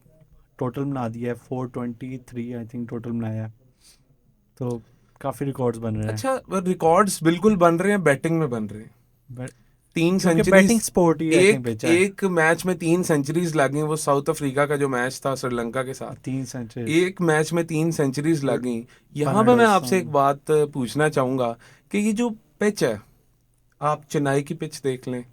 [SPEAKER 2] टोटल बना दिया है, 423 आई थिंक टोटल बनाया है। तो काफ़ी रिकॉर्ड्स बन रहे हैं।
[SPEAKER 1] अच्छा, रिकॉर्ड्स बिल्कुल बन रहे हैं, बैटिंग में बन रहे हैं।
[SPEAKER 2] बट
[SPEAKER 1] 3 सेंचुरीज
[SPEAKER 2] बैटिंग स्पोर्ट ही आई थिंक
[SPEAKER 1] एक
[SPEAKER 2] बेचा है।
[SPEAKER 1] एक मैच में 3 सेंचुरीज लगी। वो साउथ अफ्रीका का जो मैच था श्रीलंका के साथ,
[SPEAKER 2] 3 सेंचुरीज।
[SPEAKER 1] एक मैच में 3 सेंचुरीज
[SPEAKER 2] फिर
[SPEAKER 1] लगी। यहाँ पे मैं आपसे एक
[SPEAKER 2] फर्नांडोसन।
[SPEAKER 1] बात पूछना चाहूंगा कि ये जो पिच है, आप चेन्नई की पिच देख लें,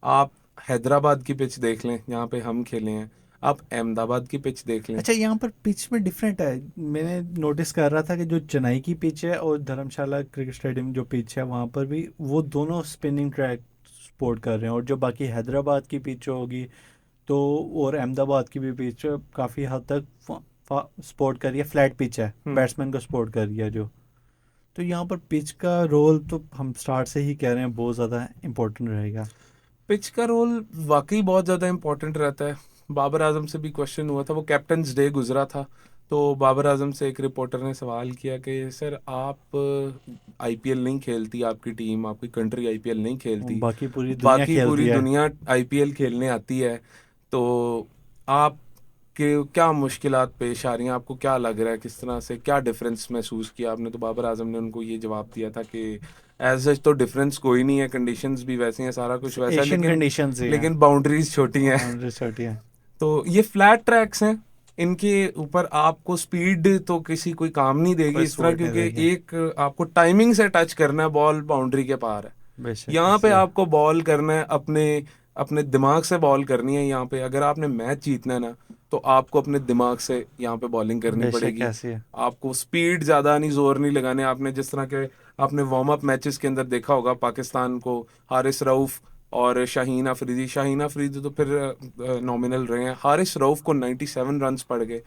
[SPEAKER 1] आप हैदराबाद की पिच देख लें जहाँ पे हम खेले हैं, आप अहमदाबाद की पिच देख लें।
[SPEAKER 2] अच्छा यहाँ पर पिच में डिफरेंट है। मैंने नोटिस कर रहा था कि जो चेन्नई की पिच है और धर्मशाला क्रिकेट स्टेडियम जो पिच है वहाँ पर भी वो दोनों स्पिनिंग ट्रैक सपोर्ट कर रहे हैं। और जो बाकी हैदराबाद की पिच होगी तो, और अहमदाबाद की भी पिच काफ़ी हद तक सपोर्ट कर रही है, फ्लैट पिच है,
[SPEAKER 1] हम्म।
[SPEAKER 2] बैट्समैन को सपोर्ट कर रही है जो। तो यहाँ पर पिच का रोल तो हम स्टार्ट से ही कह रहे हैं बहुत ज़्यादा इम्पोर्टेंट रहेगा।
[SPEAKER 1] पिच का रोल वाकई बहुत ज़्यादा इंपॉर्टेंट रहता है। बाबर आजम से भी क्वेश्चन हुआ था, वो कैप्टन्स डे गुजरा था, तो बाबर आजम से एक रिपोर्टर ने सवाल किया कि सर आप आईपीएल नहीं खेलती, आपकी टीम, आपकी कंट्री आईपीएल नहीं
[SPEAKER 2] और
[SPEAKER 1] खेलती,
[SPEAKER 2] बाकी पूरी दुनिया
[SPEAKER 1] बाकी
[SPEAKER 2] खेलती
[SPEAKER 1] पूरी
[SPEAKER 2] है।
[SPEAKER 1] दुनिया आईपीएल खेलने आती है, तो आप के क्या मुश्किलात पेश आ रही हैं, आपको क्या लग रहा है, किस तरह से क्या डिफरेंस महसूस किया आपने? तो बाबर आजम ने उनको ये जवाब दिया था कि एज सच तो डिफरेंस कोई नहीं है, कंडीशंस भी वैसी हैं, सारा कुछ वैसा है,
[SPEAKER 2] एशियन
[SPEAKER 1] लेकिन
[SPEAKER 2] कंडीशंस ही हैं।
[SPEAKER 1] लेकिन बाउंड्रीज छोटी हैं।
[SPEAKER 2] बाउंड्री छोटी है।
[SPEAKER 1] तो ये फ्लैट ट्रैक्स हैं, इनके ऊपर आपको स्पीड तो किसी कोई काम नहीं देगी
[SPEAKER 2] कोई
[SPEAKER 1] इस तरह,
[SPEAKER 2] सपोर्ट नहीं
[SPEAKER 1] क्योंकि
[SPEAKER 2] देगी।
[SPEAKER 1] एक आपको टाइमिंग से टच करना है, बॉल बाउंड्री के पार है।
[SPEAKER 2] बेशक
[SPEAKER 1] यहाँ पे
[SPEAKER 2] ऐसी है।
[SPEAKER 1] आपको बॉल करना है, अपने अपने दिमाग से बॉल करनी है। यहाँ पे अगर आपने मैच जीतना है ना, तो आपको अपने दिमाग से यहाँ पे बॉलिंग करनी
[SPEAKER 2] बेशक
[SPEAKER 1] पड़ेगी।
[SPEAKER 2] ऐसी है।
[SPEAKER 1] आपको स्पीड ज़्यादा नहीं, जोर नहीं लगाने। आपने जिस तरह के आपने वार्म अप मैचेस के अंदर देखा होगा पाकिस्तान को, हारिस रऊफ और शाहीन अफरीदी तो फिर नॉमिनल रहे हैं। हारिस रऊफ को 97 रन्स पड़ गए।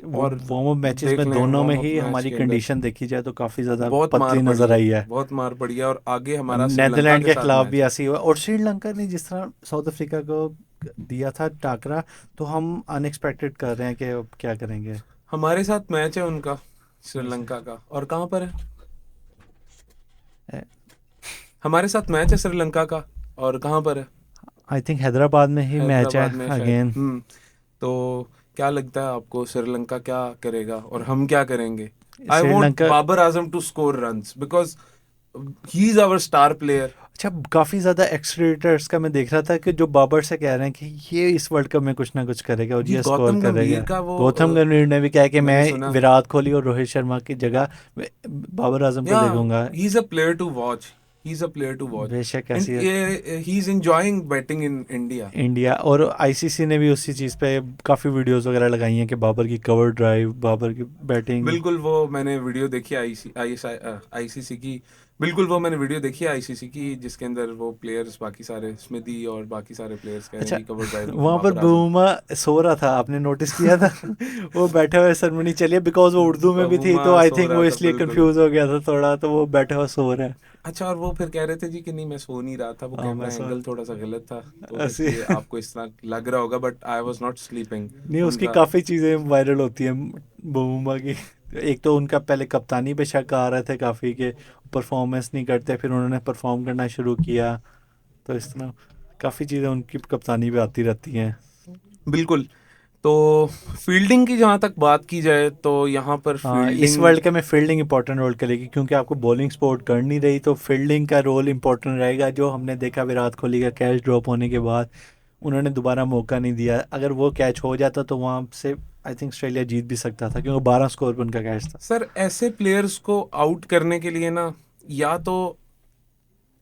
[SPEAKER 2] वो
[SPEAKER 1] और
[SPEAKER 2] वार्म अप मैचेस
[SPEAKER 1] देख
[SPEAKER 2] में
[SPEAKER 1] लें
[SPEAKER 2] दोनों में
[SPEAKER 1] वार्म अप
[SPEAKER 2] ही
[SPEAKER 1] मैच
[SPEAKER 2] हमारी
[SPEAKER 1] के अंदर
[SPEAKER 2] कंडीशन देखी जाए तो काफ़ी ज़्यादा
[SPEAKER 1] बहुत मार
[SPEAKER 2] पतली
[SPEAKER 1] पड़ी
[SPEAKER 2] नज़र
[SPEAKER 1] है,
[SPEAKER 2] आई है।
[SPEAKER 1] बहुत मार पड़ी है। और आगे हमारा श्रीलंका
[SPEAKER 2] नेदरलैंड
[SPEAKER 1] के
[SPEAKER 2] के
[SPEAKER 1] साथ
[SPEAKER 2] खिलाफ भी
[SPEAKER 1] मैच है।
[SPEAKER 2] ऐसी हुआ, और श्रीलंका ने जिस तरह साउथ अफ्रीका को दिया था टाकरा, तो हम अनएक्सपेक्टेड कर रहे हैं कि अब क्या करेंगे।
[SPEAKER 1] हमारे साथ मैच है उनका,
[SPEAKER 2] वैसे
[SPEAKER 1] श्रीलंका का, और कहाँ पर है? हमारे साथ मैच है श्रीलंका का, और कहाँ पर है?
[SPEAKER 2] आई थिंक हैदराबाद में ही मैच है
[SPEAKER 1] हैदराबाद में शायद।
[SPEAKER 2] अगेन।
[SPEAKER 1] तो क्या लगता है आपको, श्रीलंका क्या करेगा और हम क्या करेंगे? I want
[SPEAKER 2] Sri Lanka.
[SPEAKER 1] Babar Azam to score runs because he is our star player.
[SPEAKER 2] अच्छा काफ़ी ज़्यादा एक्सट्रीटर्स का मैं देख रहा था कि जो बाबर से कह रहे हैं कि ये इस वर्ल्ड कप में कुछ ना कुछ करेगा और
[SPEAKER 1] जी,
[SPEAKER 2] ये स्कोर
[SPEAKER 1] गौतम गंभीर
[SPEAKER 2] करेगा।
[SPEAKER 1] का वो
[SPEAKER 2] गौतम गंभीर ने भी कहा कि मैं
[SPEAKER 1] मैंने सुना।
[SPEAKER 2] विराट कोहली और रोहित शर्मा की जगह बाबर आजम को
[SPEAKER 1] या
[SPEAKER 2] देखूंगा।
[SPEAKER 1] He is a player to watch, he is a player to watch.
[SPEAKER 2] बेशक
[SPEAKER 1] एंड
[SPEAKER 2] ऐसी है।
[SPEAKER 1] He is enjoying batting in India.
[SPEAKER 2] India और आईसीसी ने भी उसी चीज़ पे काफ़ी वीडियोस वगैरह लगाई हैं कि बाबर की कवर ड्राइव, बाबर की बैटिंग।
[SPEAKER 1] बिल्कुल, वो मैंने वीडियो देखी आईसीसी की। बिल्कुल, वो मैंने वीडियो देखी है आईसीसी की, जिसके अंदर वो प्लेयर्स बाकी सारे, स्मिदी और बाकी सारे प्लेयर्स कह रहे हैं
[SPEAKER 2] अच्छा
[SPEAKER 1] कि कवर ड्राइव
[SPEAKER 2] वहाँ पर
[SPEAKER 1] बाबर आजम।
[SPEAKER 2] बुमा सो रहा था, आपने नोटिस किया था? वो बैठे हुए सेरेमनी चलिए, बिकॉज वो उर्दू में भी थी
[SPEAKER 1] बुमा
[SPEAKER 2] तो आई
[SPEAKER 1] सो
[SPEAKER 2] थिंक
[SPEAKER 1] रहा
[SPEAKER 2] वो
[SPEAKER 1] था,
[SPEAKER 2] इसलिए
[SPEAKER 1] बिल्कुल।
[SPEAKER 2] कंफ्यूज हो गया था थोड़ा, तो वो बैठा हुआ सो रहा है।
[SPEAKER 1] अच्छा, और वो फिर कह रहे थे जी कि नहीं मैं सो नहीं रहा था, वो
[SPEAKER 2] हाँ मैं
[SPEAKER 1] कैमरा
[SPEAKER 2] सो
[SPEAKER 1] एंगल थोड़ा सा गलत था, तो
[SPEAKER 2] ऐसी।
[SPEAKER 1] इसलिए आपको इस तरह लग रहा होगा, but I was not sleeping.
[SPEAKER 2] नहीं उसकी
[SPEAKER 1] उनका
[SPEAKER 2] काफ़ी चीज़ें वायरल होती हैं बुमा की। एक तो उनका पहले कप्तानी पे शक आ रहे थे काफ़ी के परफॉर्मेंस नहीं करते, फिर उन्होंने परफॉर्म करना शुरू किया। तो इस तरह काफ़ी चीज़ें उनकी कप्तानी पे आती रहती हैं।
[SPEAKER 1] बिल्कुल। तो फील्डिंग की जहाँ तक बात की जाए, तो यहाँ पर
[SPEAKER 2] हाँ इस
[SPEAKER 1] फील्डिंग
[SPEAKER 2] वर्ल्ड कप में फील्डिंग इंपॉर्टेंट रोल करेगी, क्योंकि आपको बॉलिंग सपोर्ट कर नहीं रही तो फील्डिंग का रोल इंपॉर्टेंट रहेगा। जो हमने देखा विराट कोहली का कैच ड्रॉप होने के बाद उन्होंने दोबारा मौका नहीं दिया। अगर वो कैच हो जाता तो वहाँ से आई थिंक ऑस्ट्रेलिया जीत भी सकता था, क्योंकि 12 स्कोर पर उनका कैच था।
[SPEAKER 1] सर, ऐसे प्लेयर्स को आउट करने के लिए ना, या तो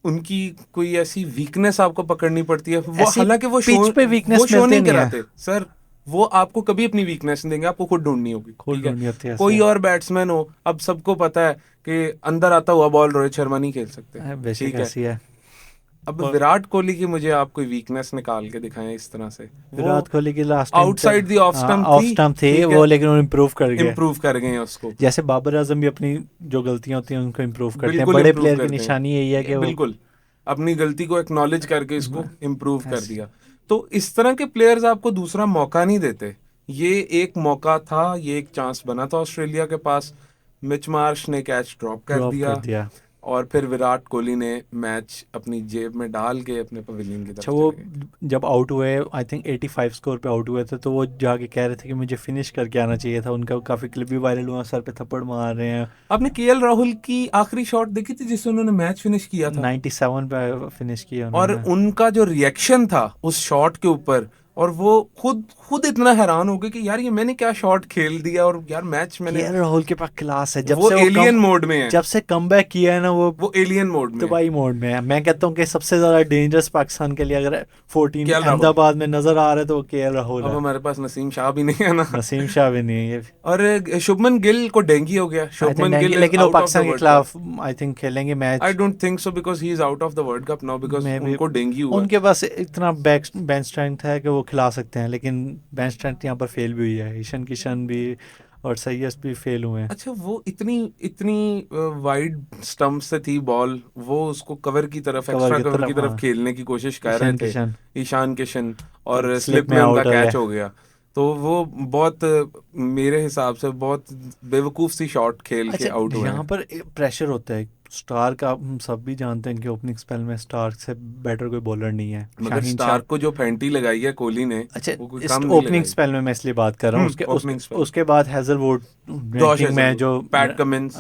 [SPEAKER 1] उनकी कोई ऐसी वीकनेस आपको पकड़नी पड़ती है? वो
[SPEAKER 2] ऐसी
[SPEAKER 1] हालांकि वो
[SPEAKER 2] पिच पे weakness
[SPEAKER 1] वो शो
[SPEAKER 2] मिलते
[SPEAKER 1] नहीं
[SPEAKER 2] नहीं है।
[SPEAKER 1] कराते सर, वो आपको कभी अपनी वीकनेस नहीं देंगे, आपको खुद ढूंढनी होगी,
[SPEAKER 2] खोल
[SPEAKER 1] ठीक है?
[SPEAKER 2] ढूंढनी होती है
[SPEAKER 1] कोई
[SPEAKER 2] ऐसे।
[SPEAKER 1] और बैट्समैन हो, अब सबको पता है कि अंदर आता हुआ बॉल रोहित शर्मा नहीं खेल सकते,
[SPEAKER 2] बेसिक
[SPEAKER 1] ठीक है?
[SPEAKER 2] ऐसी है।
[SPEAKER 1] अब
[SPEAKER 2] और
[SPEAKER 1] विराट कोहली की मुझे आप कोई वीकनेस निकाल के दिखाएं इस तरह से, वो
[SPEAKER 2] विराट कोहली की last time
[SPEAKER 1] outside the off stump
[SPEAKER 2] of
[SPEAKER 1] थी,
[SPEAKER 2] स्टंप थी
[SPEAKER 1] ठीक
[SPEAKER 2] वो,
[SPEAKER 1] है,
[SPEAKER 2] लेकिन वो इम्प्रूव कर गए।
[SPEAKER 1] इम्प्रूव कर गए हैं उसको,
[SPEAKER 2] जैसे बाबर आजम भी अपनी जो गलतियां होती हैं उनको इम्प्रूव करते हैं,
[SPEAKER 1] बिल्कुल
[SPEAKER 2] बड़े
[SPEAKER 1] इम्प्रूव
[SPEAKER 2] प्लेयर की
[SPEAKER 1] करते
[SPEAKER 2] निशानी यही है कि
[SPEAKER 1] हैं,
[SPEAKER 2] वो
[SPEAKER 1] बिल्कुल अपनी गलती को एक्नॉलेज करके इसको इम्प्रूव कर
[SPEAKER 2] ऐसे।
[SPEAKER 1] दिया। तो इस तरह के प्लेयर्स आपको दूसरा मौका नहीं देते। ये एक मौका था, ये एक चांस बना था ऑस्ट्रेलिया के पास, मिच मार्श ने कैच ड्रॉप कर
[SPEAKER 2] ड्रॉप कर
[SPEAKER 1] दिया
[SPEAKER 2] दिया।
[SPEAKER 1] और फिर विराट कोहली ने मैच अपनी जेब में डाल के अपने पवेलियन की
[SPEAKER 2] अच्छा
[SPEAKER 1] तरफ
[SPEAKER 2] वो
[SPEAKER 1] चले गए।
[SPEAKER 2] जब आउट हुए, आई थिंक 85 स्कोर पे आउट हुए थे, तो वो जाके कह रहे थे कि मुझे फिनिश करके आना चाहिए था। उनका काफ़ी क्लिप भी वायरल हुआ, सर पे थप्पड़ मार रहे हैं।
[SPEAKER 1] आपने केएल राहुल की आखिरी शॉट देखी थी जिससे उन्होंने मैच फिनिश किया था?
[SPEAKER 2] 97 पे फिनिश किया
[SPEAKER 1] और
[SPEAKER 2] उन्होंने।
[SPEAKER 1] उनका जो रिएक्शन था उस शॉट के ऊपर, और वो खुद खुद इतना हैरान हो गए कि यार ये मैंने क्या शॉट खेल दिया, और यार मैच मैंने,
[SPEAKER 2] केएल राहुल के पास क्लास है।
[SPEAKER 1] वो एलियन मोड में है,
[SPEAKER 2] जब से कमबैक किया है ना वो
[SPEAKER 1] एलियन मोड में है।
[SPEAKER 2] दुबई मोड में है। मैं कहता हूँ कि सबसे ज्यादा डेंजरस पाकिस्तान के लिए अगर 14
[SPEAKER 1] केएल राहुल।
[SPEAKER 2] अहमदाबाद में नजर आ रहा है तो वो केएल राहुल
[SPEAKER 1] अब
[SPEAKER 2] है।
[SPEAKER 1] हमारे पास नसीम शाह भी नहीं है ना।
[SPEAKER 2] नसीम शाह भी नहीं है ये।
[SPEAKER 1] और शुभमन गिल को डेंगू हो गया,
[SPEAKER 2] I think
[SPEAKER 1] Shubman Gill is
[SPEAKER 2] लेकिन वो
[SPEAKER 1] आउट ऑफ द
[SPEAKER 2] पाकिस्तान के
[SPEAKER 1] वर्ल्ड कप।
[SPEAKER 2] खिलाफ आई थिंक खेलेंगे
[SPEAKER 1] I
[SPEAKER 2] match
[SPEAKER 1] don't think so because he is out of the world cup now, because
[SPEAKER 2] में भी।
[SPEAKER 1] उनको डेंगू हुआ।
[SPEAKER 2] उनके पास इतना बेंच स्ट्रेंथ है कि वो खिला सकते हैं, लेकिन बेंच स्ट्रेंथ यहाँ पर फेल भी हुई है। ईशान किशन भी और सैयद भी फेल हुए हैं।
[SPEAKER 1] अच्छा, वो इतनी इतनी वाइड स्टंप से थी बॉल, वो उसको कवर की तरफ,
[SPEAKER 2] कवर
[SPEAKER 1] एक्स्ट्रा
[SPEAKER 2] की
[SPEAKER 1] कवर की
[SPEAKER 2] तरफ,
[SPEAKER 1] तरफ
[SPEAKER 2] हाँ।
[SPEAKER 1] खेलने की कोशिश कर रहे
[SPEAKER 2] ईशान
[SPEAKER 1] थे
[SPEAKER 2] किशन
[SPEAKER 1] ईशान किशन,
[SPEAKER 2] तो
[SPEAKER 1] और
[SPEAKER 2] स्लिप
[SPEAKER 1] स्लिप
[SPEAKER 2] में
[SPEAKER 1] में उनका
[SPEAKER 2] आउट हो
[SPEAKER 1] कैच
[SPEAKER 2] गया।
[SPEAKER 1] हो गया। तो वो बहुत मेरे हिसाब से बहुत बेवकूफ सी शॉट खेल के
[SPEAKER 2] अच्छा
[SPEAKER 1] आउट हुए
[SPEAKER 2] यहाँ
[SPEAKER 1] हैं।
[SPEAKER 2] पर प्रेशर होता है स्टार का। हम सब भी जानते हैं कि ओपनिंग स्पेल में स्टार से बेटर कोई बॉलर नहीं है।
[SPEAKER 1] मगर
[SPEAKER 2] शाहीन शाह।
[SPEAKER 1] स्टार्क को जो फेंटी लगाई है कोहली ने,
[SPEAKER 2] अच्छा
[SPEAKER 1] वो कोई
[SPEAKER 2] इस
[SPEAKER 1] कम नहीं
[SPEAKER 2] ओपनिंग
[SPEAKER 1] लगाई।
[SPEAKER 2] स्पेल में मैं इसलिए बात कर रहा हूँ।
[SPEAKER 1] ओपनिंग स्पेल,
[SPEAKER 2] उसके बाद हैजलवुड
[SPEAKER 1] जॉश
[SPEAKER 2] रैंकिंग में
[SPEAKER 1] हेजलवुड,
[SPEAKER 2] जो
[SPEAKER 1] पैट कमिंस,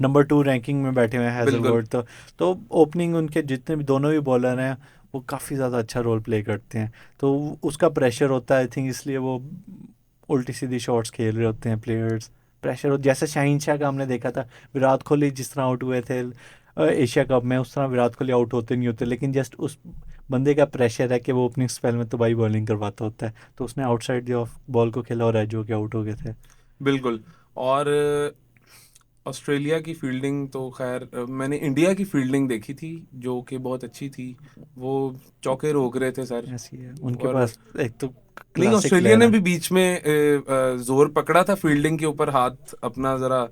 [SPEAKER 2] नंबर 2 रैंकिंग में बैठे हुए हैं
[SPEAKER 1] बिल्कुल
[SPEAKER 2] हैजलवुड। तो ओपनिंग उनके जितने भी दोनों भी बॉलर हैं वो काफ़ी ज़्यादा अच्छा रोल प्ले करते हैं। तो उसका प्रेशर होता है आई थिंक, इसलिए वो उल्टी सीधी शॉट्स खेल रहे होते हैं प्लेयर्स। प्रेशर हो, जैसे शाहीन शाह का हमने देखा था। विराट कोहली जिस तरह आउट हुए थे एशिया कप में, उस तरह विराट कोहली आउट होते नहीं होते, लेकिन जस्ट उस बंदे का प्रेशर है कि वो ओपनिंग स्पेल में तबाही बॉलिंग करवाता होता है, तो उसने आउटसाइड द ऑफ बॉल को खेला और एज होके आउट हो गए थे।
[SPEAKER 1] बिल्कुल। और ऑस्ट्रेलिया की फील्डिंग तो खैर, मैंने इंडिया की फील्डिंग देखी थी जो कि बहुत अच्छी थी। वो चौके रोक रहे थे सर।
[SPEAKER 2] ऐसी है उनके
[SPEAKER 1] और
[SPEAKER 2] पास एक तो
[SPEAKER 1] नहीं,
[SPEAKER 2] क्लासिक
[SPEAKER 1] ऑस्ट्रेलिया
[SPEAKER 2] प्लेयर
[SPEAKER 1] ने
[SPEAKER 2] है।
[SPEAKER 1] भी बीच में जोर पकड़ा था फील्डिंग के ऊपर, हाथ अपना जरा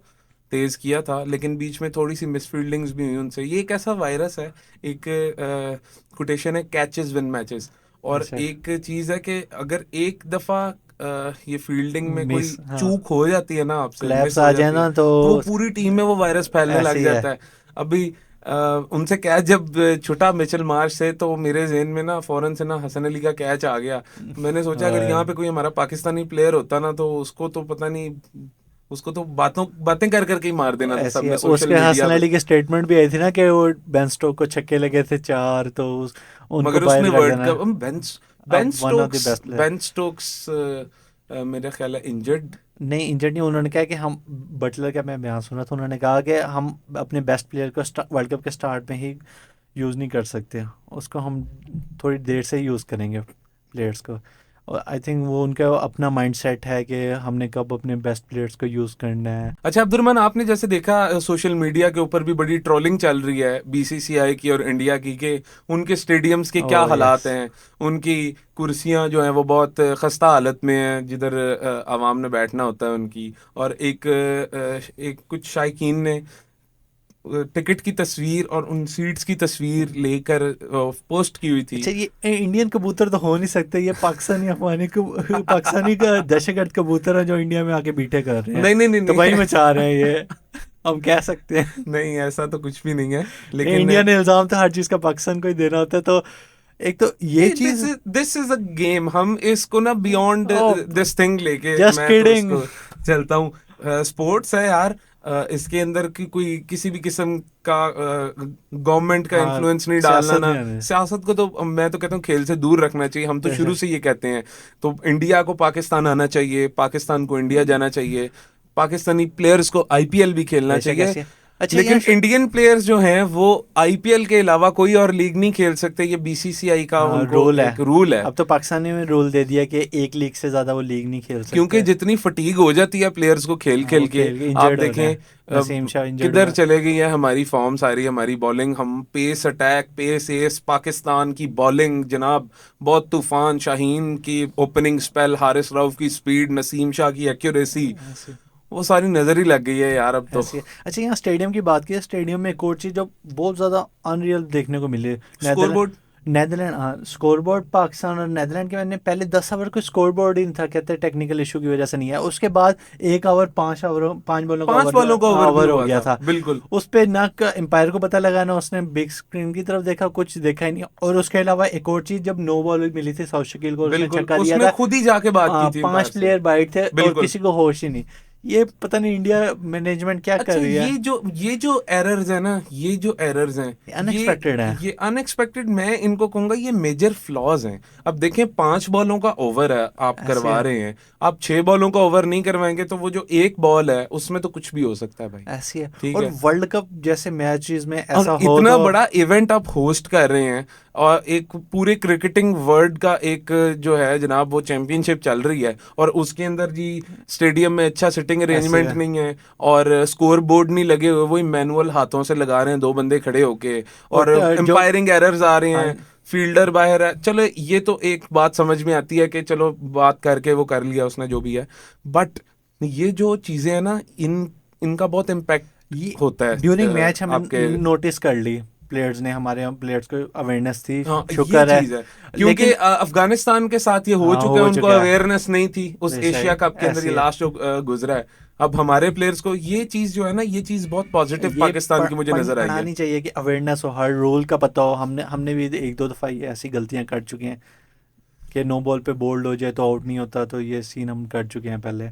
[SPEAKER 1] तेज किया था, लेकिन बीच में थोड़ी सी मिस फील्डिंग्स भी हुई उनसे। ये एक ऐसा वायरस है, एक कोटेशन है, कैचेस विन मैचेस। और
[SPEAKER 2] अच्छा
[SPEAKER 1] एक चीज है कि अगर एक दफा ये फील्डिंग में कोई
[SPEAKER 2] मिस, हाँ,
[SPEAKER 1] चूक हो जाती है ना, आपसे
[SPEAKER 2] क्लैप्स
[SPEAKER 1] मिस हो
[SPEAKER 2] आ जाए
[SPEAKER 1] जाती है,
[SPEAKER 2] ना तो
[SPEAKER 1] तो वो पूरी टीम में वो वायरस फैलने लग
[SPEAKER 2] ऐसे ही है।
[SPEAKER 1] जाता है। अभी उनसे कैच जब छुटा मिचेल मार्श से, तो मेरे जहन में ना फौरन से ना हसन अली का कैच आ गया। मैंने सोचा अगर यहाँ पे कोई हमारा पाकिस्तानी प्लेयर होता ना, तो उसको तो पता नहीं, उसको तो बातें कर करके ही मार देना था
[SPEAKER 2] ऐसी है।
[SPEAKER 1] सबने सोशल
[SPEAKER 2] उसके
[SPEAKER 1] मीडिया
[SPEAKER 2] हसन
[SPEAKER 1] पे।
[SPEAKER 2] अली की स्टेटमेंट भी आई थी ना कि वो बेन स्टोक को छक्के लगे थे 4, तो उनको
[SPEAKER 1] मगर
[SPEAKER 2] बाहर
[SPEAKER 1] उसने
[SPEAKER 2] कर
[SPEAKER 1] वर्ल्ड
[SPEAKER 2] देना।
[SPEAKER 1] कप, बेन
[SPEAKER 2] अब one of the
[SPEAKER 1] Stokes
[SPEAKER 2] best player.
[SPEAKER 1] Ben Stokes मेरा ख्याल है इंजर्ड।
[SPEAKER 2] नहीं इंजर्ड नहीं, उन्होंने कहा कि हम, बटलर का मैं बयान सुना था, उन्होंने कहा कि हम अपने बेस्ट प्लेयर को वर्ल्ड कप के स्टार्ट में ही यूज़ नहीं कर सकते, उसको हम थोड़ी देर से ही यूज़ करेंगे प्लेयर्स को। और आई थिंक वो उनका अपना माइंडसेट है कि हमने कब अपने बेस्ट प्लेयर्स को यूज़ करना है।
[SPEAKER 1] अच्छा अब्दुलरहमान, आपने जैसे देखा सोशल मीडिया के ऊपर भी बड़ी ट्रोलिंग चल रही है बीसीसीआई की और इंडिया की, कि उनके स्टेडियम्स के क्या
[SPEAKER 2] ओह
[SPEAKER 1] हालात
[SPEAKER 2] यस।
[SPEAKER 1] हैं। उनकी कुर्सियां जो हैं वो बहुत खस्ता हालत में हैं, जिधर आवाम ने बैठना होता है उनकी। और एक कुछ शायकीन ने टिकट की तस्वीर और उन सीट्स की तस्वीर लेकर पोस्ट की हुई थी।
[SPEAKER 2] अच्छा ये इंडियन कबूतर तो हो नहीं सकते, ये पाकिस्तानी अफगानी पाकिस्तानी का दहशतगर्द कबूतर है जो इंडिया में आके बीटे कर रहे हैं,
[SPEAKER 1] नहीं नहीं नहीं
[SPEAKER 2] तबाही
[SPEAKER 1] नहीं।
[SPEAKER 2] मचा रहे हैं ये। हम कह सकते हैं।
[SPEAKER 1] नहीं, ऐसा तो कुछ भी नहीं है,
[SPEAKER 2] ये
[SPEAKER 1] लेकिन
[SPEAKER 2] इंडिया ने इल्जाम तो हर चीज का पाकिस्तान को ही देना होता है, तो एक तो ये चीज।
[SPEAKER 1] This is a game. हम इसको ना बियॉन्ड दिस थिंग लेके
[SPEAKER 2] जस्ट
[SPEAKER 1] मैं तो
[SPEAKER 2] किडिंग।
[SPEAKER 1] इसको चलता हूँ। स्पोर्ट्स है यार, इसके अंदर की कोई किसी भी किस्म का गवर्नमेंट का
[SPEAKER 2] हाँ
[SPEAKER 1] इन्फ्लुएंस नहीं डालना
[SPEAKER 2] सियासत
[SPEAKER 1] ना।
[SPEAKER 2] नहीं आने।
[SPEAKER 1] सियासत को तो मैं तो कहता हूँ खेल से दूर रखना चाहिए, हम तो शुरू
[SPEAKER 2] बेशक।
[SPEAKER 1] से ये कहते हैं। तो इंडिया को पाकिस्तान आना चाहिए, पाकिस्तान को इंडिया जाना चाहिए, पाकिस्तानी प्लेयर्स को आईपीएल भी खेलना
[SPEAKER 2] बेशक
[SPEAKER 1] चाहिए।
[SPEAKER 2] ऐसे अच्छा,
[SPEAKER 1] लेकिन
[SPEAKER 2] यहाँ
[SPEAKER 1] इंडियन प्लेयर्स जो हैं वो आईपीएल के अलावा कोई और लीग नहीं खेल सकते, ये बीसीसीआई का उनको
[SPEAKER 2] रूल है।
[SPEAKER 1] एक रूल है।
[SPEAKER 2] अब तो पाकिस्तान ने रूल दे दिया कि एक लीग से ज़्यादा वो लीग नहीं खेल
[SPEAKER 1] क्योंकि
[SPEAKER 2] सकते।
[SPEAKER 1] जितनी फटीग हो जाती है प्लेयर्स को खेल
[SPEAKER 2] हाँ,
[SPEAKER 1] खेल
[SPEAKER 2] वो
[SPEAKER 1] के,
[SPEAKER 2] खेल के
[SPEAKER 1] आप
[SPEAKER 2] इंजर्ड हो रहे
[SPEAKER 1] देखें
[SPEAKER 2] हैं। नसीम शाह इंजर्ड
[SPEAKER 1] किधर
[SPEAKER 2] हुआ।
[SPEAKER 1] चले गई है हमारी फॉर्म सारी, हमारी बॉलिंग, हम pace attack, pacers, Pakistan की बॉलिंग जनाब बहुत तूफान, शाहीन की ओपनिंग स्पेल, हारिस रऊफ की स्पीड, नसीम शाह की एक्यूरेसी,
[SPEAKER 2] ऐसे
[SPEAKER 1] वो सारी नजर ही लग गई है यार अब तो।
[SPEAKER 2] ऐसे है। अच्छा, यहाँ स्टेडियम की बात की, स्टेडियम में एक और चीज़ जो बहुत ज़्यादा अनरियल देखने को मिली, नेदरलैंड
[SPEAKER 1] स्कोरबोर्ड।
[SPEAKER 2] नेदरलैंड हाँ, स्कोरबोर्ड पाकिस्तान और नेदरलैंड के मैंने पहले 10 ओवर कोई स्कोरबोर्ड ही नहीं था, कहते हैं टेक्निकल इशू की वजह से नहीं है। उसके बाद 1 ओवर 5 ओवर 5 बॉलों का
[SPEAKER 1] 5 बॉलों का ओवर भी
[SPEAKER 2] ओवर हो
[SPEAKER 1] हुआ
[SPEAKER 2] गया
[SPEAKER 1] था,
[SPEAKER 2] था।
[SPEAKER 1] बिल्कुल।
[SPEAKER 2] उस पे ना एम्पायर को पता लगा ना उसने बिग स्क्रीन की तरफ देखा, कुछ देखा ही नहीं। और उसके अलावा एक और चीज़, जब नो बॉल मिली थी साउथ शकील को, उसने
[SPEAKER 1] बिल्कुल
[SPEAKER 2] छक्का दिया
[SPEAKER 1] उसने
[SPEAKER 2] था।
[SPEAKER 1] खुद ही जाके बात की थी
[SPEAKER 2] 5
[SPEAKER 1] एम्पायर से।
[SPEAKER 2] प्लेयर बाइट थे और
[SPEAKER 1] बिल्कुल।
[SPEAKER 2] किसी को होश ही नहीं। ये पता नहीं इंडिया मैनेजमेंट क्या कर
[SPEAKER 1] अच्छा,
[SPEAKER 2] रही है।
[SPEAKER 1] ये जो एरर्स है ना, ये जो एरर्स हैं,
[SPEAKER 2] अनएक्सपेक्टेड है।
[SPEAKER 1] ये अनएक्सपेक्टेड, मैं इनको कहूंगा ये मेजर फ्लॉज हैं। अब देखें 5 बॉलों का ओवर है आप
[SPEAKER 2] ऐसे
[SPEAKER 1] करवा
[SPEAKER 2] है,
[SPEAKER 1] रहे हैं, आप 6 बॉलों का ओवर नहीं करवाएंगे तो वो जो एक बॉल है उसमें तो कुछ भी हो सकता है भाई।
[SPEAKER 2] ऐसी है।
[SPEAKER 1] ठीक
[SPEAKER 2] और
[SPEAKER 1] है,
[SPEAKER 2] वर्ल्ड कप जैसे मैचेस में
[SPEAKER 1] और
[SPEAKER 2] ऐसा हो
[SPEAKER 1] इतना
[SPEAKER 2] तो
[SPEAKER 1] बड़ा इवेंट आप होस्ट कर रहे हैं, और एक पूरे क्रिकेटिंग वर्ल्ड का एक जो है जनाब वो चैंपियनशिप चल रही है, और उसके अंदर जी स्टेडियम में अच्छा सिटिंग
[SPEAKER 2] ऐसे
[SPEAKER 1] अरेंजमेंट
[SPEAKER 2] है।
[SPEAKER 1] नहीं है, और स्कोर बोर्ड नहीं लगे हुए, वही मैनुअल हाथों से लगा रहे हैं 2 बंदे खड़े होके, और
[SPEAKER 2] और जो
[SPEAKER 1] एम्पायरिंग एरर्स आ रहे
[SPEAKER 2] हाँ,
[SPEAKER 1] हैं, फील्डर बाहर है। चलो ये तो एक बात समझ में आती है कि चलो बात करके वो कर लिया उसने जो भी है, बट ये जो चीजें हैं ना, इनका बहुत इम्पैक्ट
[SPEAKER 2] ये
[SPEAKER 1] होता है
[SPEAKER 2] ड्यूरिंग मैच हमें
[SPEAKER 1] आपके।
[SPEAKER 2] नोटिस कर ली, प्लेयर्स ने, हमारे यहाँ प्लेयर्स को अवेयरनेस थी,
[SPEAKER 1] हाँ ये
[SPEAKER 2] शुक्र है।
[SPEAKER 1] चीज है, क्योंकि
[SPEAKER 2] लेकिन
[SPEAKER 1] अफगानिस्तान के साथ ये हो
[SPEAKER 2] हाँ,
[SPEAKER 1] चुका है,
[SPEAKER 2] हो
[SPEAKER 1] उनको
[SPEAKER 2] चुका है।
[SPEAKER 1] अवेयरनेस नहीं थी उस एशिया कप के अंदर, ये
[SPEAKER 2] ऐसी है।
[SPEAKER 1] लास्ट जो गुजरा है। अब हमारे प्लेयर्स को ये चीज जो है ना, ये चीज बहुत पॉजिटिव
[SPEAKER 2] ये
[SPEAKER 1] पाकिस्तान की मुझे नजर आई है।
[SPEAKER 2] पढ़ानी चाहिए कि अवेयरनेस हो, हर रूल का पता हो। हमने हमने भी 1-2 दफ़ा ये ऐसी गलतियां कर चुके हैं कि नो बॉल पे बोल्ड हो जाए तो आउट नहीं होता, तो ये सीन हम कर चुके हैं पहले।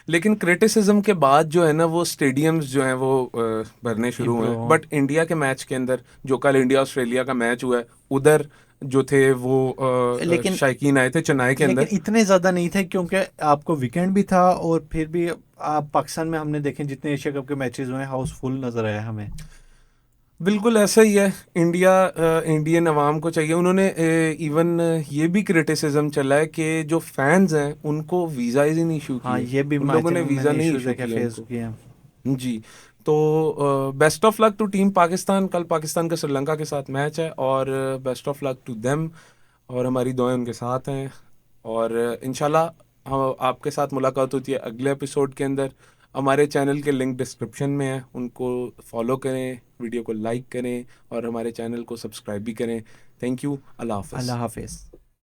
[SPEAKER 1] लेकिन क्रिटिसिज्म के बाद जो है ना, वो स्टेडियम्स जो हैं वो भरने शुरू हुए हैं।
[SPEAKER 2] इम्प्रूव।
[SPEAKER 1] बट इंडिया के मैच के अंदर, जो कल इंडिया ऑस्ट्रेलिया का मैच हुआ है, उधर जो थे वो
[SPEAKER 2] लेकिन
[SPEAKER 1] शायकीन आए थे चेन्नई के
[SPEAKER 2] लेकिन
[SPEAKER 1] अंदर।
[SPEAKER 2] इतने ज़्यादा नहीं थे, क्योंकि आपको वीकेंड भी था। और फिर भी आप पाकिस्तान में हमने देखे जितने एशिया कप के मैचेस हुए हैं, हाउसफुल नजर आया हमें।
[SPEAKER 1] बिल्कुल ऐसा ही है। इंडियन अवाम को चाहिए, उन्होंने इवन ये भी क्रिटिसिज्म चला है कि जो फैंस हैं उनको वीज़ा ही नहीं इशू
[SPEAKER 2] हाँ,
[SPEAKER 1] किए,
[SPEAKER 2] ये भी
[SPEAKER 1] उन
[SPEAKER 2] आई
[SPEAKER 1] लोगों ने
[SPEAKER 2] थिंक
[SPEAKER 1] वीज़ा
[SPEAKER 2] मैंने
[SPEAKER 1] नहीं
[SPEAKER 2] इश्यूज
[SPEAKER 1] इशू
[SPEAKER 2] देखे
[SPEAKER 1] किया
[SPEAKER 2] फेस
[SPEAKER 1] उनको।
[SPEAKER 2] किए हैं।
[SPEAKER 1] जी। तो best of luck to team Pakistan, कल पाकिस्तान का श्रीलंका के साथ मैच है, और best of luck to them, और हमारी दुआएं उनके साथ हैं। और इंशाल्लाह हम आपके साथ मुलाकात होती है अगले एपिसोड के अंदर। हमारे चैनल के लिंक डिस्क्रिप्शन में है, उनको फॉलो करें, वीडियो को लाइक करें, और हमारे चैनल को सब्सक्राइब भी करें। थैंक यू, अल्लाह हाफ़िज़।
[SPEAKER 2] अल्लाह हाफिज़।